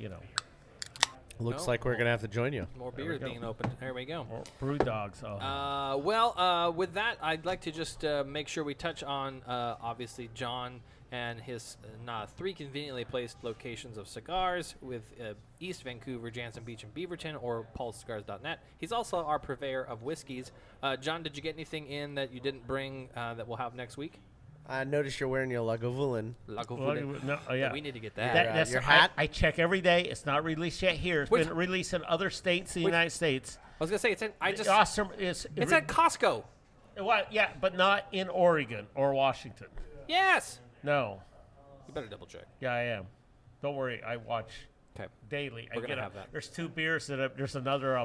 Speaker 2: Looks like we're going to have to join you.
Speaker 5: More beers being opened. There we go.
Speaker 4: More Brew Dogs.
Speaker 5: With that, I'd like to just make sure we touch on, obviously, John and his 3 conveniently placed locations of cigars with East Vancouver, Jansen Beach, and Beaverton, or paulcigars.net. He's also our purveyor of whiskeys. John, did you get anything in that you didn't bring that we'll have next week?
Speaker 2: I noticed you're wearing your Lagavulin.
Speaker 4: No, yeah.
Speaker 5: We need to get that.
Speaker 4: That's
Speaker 2: your hat?
Speaker 4: I check every day. It's not released yet here. It's been released in other states in the United States.
Speaker 5: I was gonna say it's in.
Speaker 4: It's
Speaker 5: at Costco.
Speaker 4: What? Yeah, but not in Oregon or Washington.
Speaker 5: Yes.
Speaker 4: No.
Speaker 5: You better double check.
Speaker 4: Yeah, I am. Don't worry. I watch
Speaker 5: Okay.
Speaker 4: Daily.
Speaker 5: We're gonna have that.
Speaker 4: There's 2 beers that there's another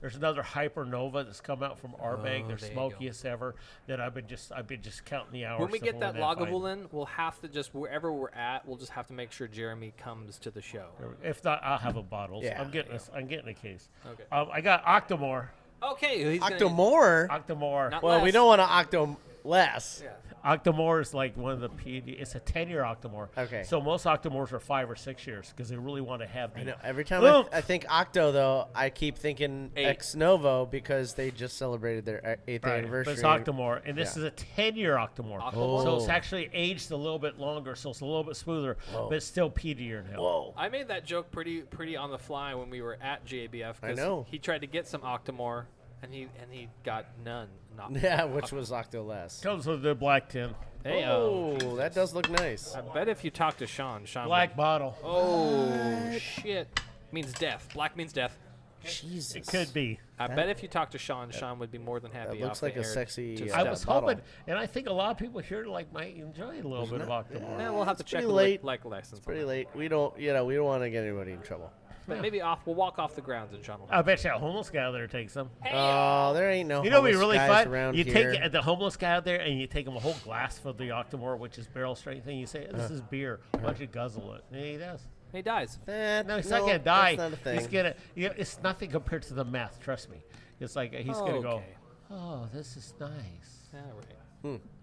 Speaker 4: Hypernova that's come out from our bank. They're
Speaker 5: there you go.
Speaker 4: smokiest ever. That I've been just counting the hours.
Speaker 5: When we
Speaker 4: to
Speaker 5: get that
Speaker 4: more than
Speaker 5: Lagavulin in, we'll have to just wherever we're at, we'll just have to make sure Jeremy comes to the show.
Speaker 4: If not, I'll have a bottle.
Speaker 2: Yeah.
Speaker 4: I'm getting a case.
Speaker 5: Okay.
Speaker 4: I got Octomore.
Speaker 5: Okay.
Speaker 2: Octomore?
Speaker 4: Octomore.
Speaker 5: Not
Speaker 2: Well, we
Speaker 5: less.
Speaker 2: don't want to Octo less.
Speaker 5: Yeah.
Speaker 4: Octomore is like one of the it's a 10-year Octomore.
Speaker 2: Okay.
Speaker 4: So most Octomores are 5 or 6 years because they really want to have the.
Speaker 2: I know. Every time I think Octo, though, I keep thinking
Speaker 5: 8.
Speaker 2: Ex Novo because they just celebrated their 8th
Speaker 4: Right,
Speaker 2: anniversary.
Speaker 4: but it's Octomore, and this
Speaker 2: Yeah.
Speaker 4: is a 10-year Octomore.
Speaker 5: Octomore.
Speaker 4: So it's actually aged a little bit longer, so it's a little bit smoother, but it's still peatier now.
Speaker 2: Whoa.
Speaker 5: I made that joke pretty on the fly when we were at JBF.
Speaker 2: I know.
Speaker 5: He tried to get some Octomore, and he got none. Not
Speaker 2: Yeah, which was Octo less.
Speaker 4: Comes with the black tin.
Speaker 5: Hey,
Speaker 2: Oh, that does look nice.
Speaker 5: I bet if you talk to Sean
Speaker 4: Black
Speaker 5: would-
Speaker 4: bottle.
Speaker 5: Oh shit! Means death. Black means death.
Speaker 2: Jesus.
Speaker 4: It could be.
Speaker 5: I bet if you talk to Sean would be more than happy.
Speaker 2: That looks
Speaker 5: off
Speaker 2: like
Speaker 5: the
Speaker 2: a
Speaker 5: air
Speaker 2: sexy,
Speaker 5: to
Speaker 4: I
Speaker 5: step.
Speaker 4: was
Speaker 2: bottle.
Speaker 4: hoping, and I think a lot of people here might enjoy a little bit of Octomore.
Speaker 5: Yeah, we'll have to check
Speaker 2: pretty
Speaker 5: the
Speaker 2: late.
Speaker 5: like license.
Speaker 2: It's pretty late. We don't want to get anybody in trouble.
Speaker 5: But maybe we'll walk off the grounds and Sean will.
Speaker 4: I bet you a homeless guy out there takes them.
Speaker 2: Oh, there ain't no.
Speaker 4: You know, what'd be
Speaker 2: homeless
Speaker 4: really
Speaker 2: guys
Speaker 4: fun.
Speaker 2: around
Speaker 4: You
Speaker 2: here.
Speaker 4: take the homeless guy out there and you take him a whole glass of the Octomore, which is barrel strength, and you say, "This is beer. Why don't you guzzle it?" And he does.
Speaker 5: He dies.
Speaker 4: No, he's not gonna die.
Speaker 2: That's not a thing.
Speaker 4: He's gonna. It's nothing compared to the meth. Trust me. It's like he's gonna go.
Speaker 5: Okay.
Speaker 4: Oh, this is nice.
Speaker 5: Yeah, right.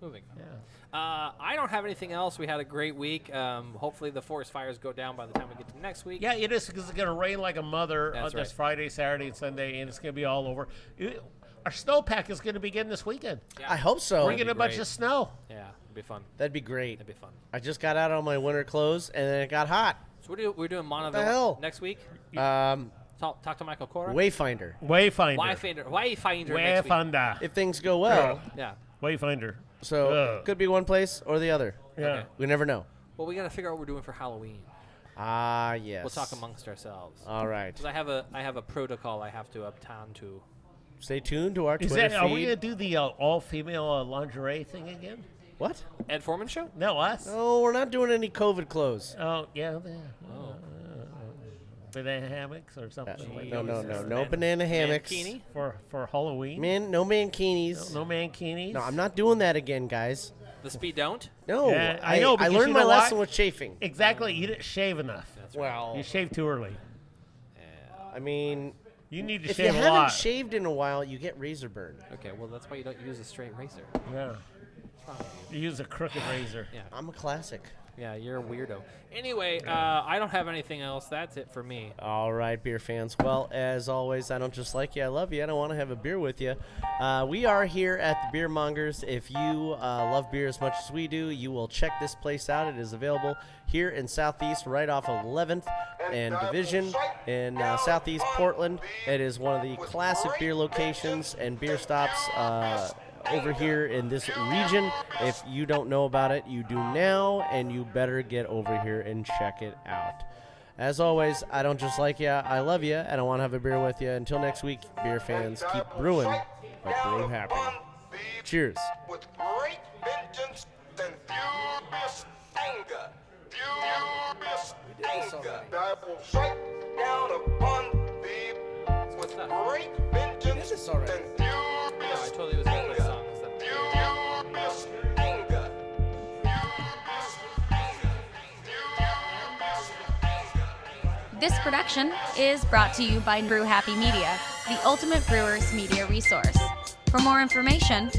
Speaker 5: Moving on.
Speaker 4: Yeah.
Speaker 5: I don't have anything else. We had a great week. Hopefully the forest fires go down by the time we get to next week.
Speaker 4: Yeah, it is because it's gonna rain like a mother
Speaker 5: That's
Speaker 4: on this
Speaker 5: right.
Speaker 4: Friday, Saturday, and Sunday, and it's gonna be all over. Our snowpack is gonna begin this weekend.
Speaker 5: Yeah.
Speaker 2: I hope so.
Speaker 4: We're getting a bunch
Speaker 5: great.
Speaker 4: of snow.
Speaker 5: Yeah, it'd be fun.
Speaker 2: That'd be great.
Speaker 5: That'd be fun.
Speaker 2: I just got out on my winter clothes and then it got hot.
Speaker 5: So we're doing Monoville
Speaker 2: the hell?
Speaker 5: next week.
Speaker 2: Talk
Speaker 5: to Michael Cora.
Speaker 2: Wayfinder.
Speaker 4: Wayfinder.
Speaker 5: Wayfinder next week.
Speaker 4: Wayfinder.
Speaker 2: If things go well.
Speaker 5: Yeah.
Speaker 4: Wayfinder.
Speaker 2: So
Speaker 4: Ugh.
Speaker 2: could be one place or the other.
Speaker 4: Yeah.
Speaker 5: Okay.
Speaker 2: We never know.
Speaker 5: Well, we got to figure out what we're doing for Halloween.
Speaker 2: Ah, yes.
Speaker 5: We'll talk amongst ourselves.
Speaker 2: All right.
Speaker 5: 'Cause I have a protocol I have to uptown to.
Speaker 2: Stay tuned to our
Speaker 4: Is
Speaker 2: Twitter
Speaker 4: that, are we
Speaker 2: feed.
Speaker 4: gonna do the all-female lingerie thing again?
Speaker 2: What?
Speaker 5: Ed Foreman show?
Speaker 4: No, us.
Speaker 2: No, we're not doing any COVID clothes.
Speaker 4: Oh yeah. Banana hammocks or something. like
Speaker 2: No,
Speaker 4: that.
Speaker 2: no banana hammocks.
Speaker 5: Mankini?
Speaker 4: For Halloween.
Speaker 2: No mankinis.
Speaker 4: No mankinis.
Speaker 2: No, I'm not doing that again, guys.
Speaker 5: The speed don't?
Speaker 2: No,
Speaker 4: Yeah,
Speaker 2: I
Speaker 4: know.
Speaker 2: I
Speaker 4: because
Speaker 2: learned
Speaker 4: you
Speaker 2: my
Speaker 4: know what?
Speaker 2: lesson with chafing.
Speaker 4: Exactly. You didn't shave enough.
Speaker 2: Well,
Speaker 4: You shaved too early.
Speaker 2: I mean,
Speaker 4: You need to
Speaker 2: if you
Speaker 4: shave a
Speaker 2: haven't
Speaker 4: lot.
Speaker 2: shaved in a while, you get razor burn.
Speaker 5: Okay, well that's why you don't use a straight razor.
Speaker 4: Yeah. You use a crooked razor.
Speaker 5: Yeah.
Speaker 2: I'm a classic.
Speaker 5: Yeah, you're a weirdo. Anyway, I don't have anything else. That's it for me.
Speaker 2: All right, beer fans. Well, as always, I don't just like you, I love you. I don't want to have a beer with you. We are here at the Beer Mongers. If you love beer as much as we do, you will check this place out. It is available here in Southeast, right off of 11th and Division in Southeast Portland. It is one of the classic beer locations and beer stops over here in this region. If you don't know about it, you do now, and you better get over here and check it out. As always, I don't just like you, I love you, and I want to have a beer with you. Until next week, beer fans, keep brewing, but brew happy. Cheers.
Speaker 13: With great vengeance and furious anger. Furious anger. I will strike down upon thee with great vengeance and furious
Speaker 5: I told you it was one of those songs that
Speaker 13: furious anger.
Speaker 7: This production is brought to you by Brew Happy Media, the ultimate brewers media resource. For more information,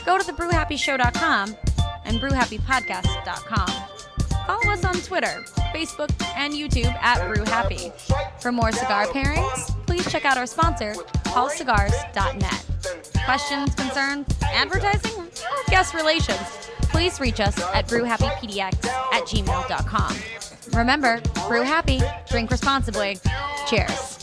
Speaker 7: go to thebrewhappyshow.com and brewhappypodcast.com. Follow us on Twitter, Facebook, and YouTube at Brew Happy. For more cigar pairings, please check out our sponsor, paulcigars.net. Questions, concerns, advertising, or guest relations, please reach us at brewhappypdx@gmail.com. Remember, brew happy, drink responsibly. Cheers.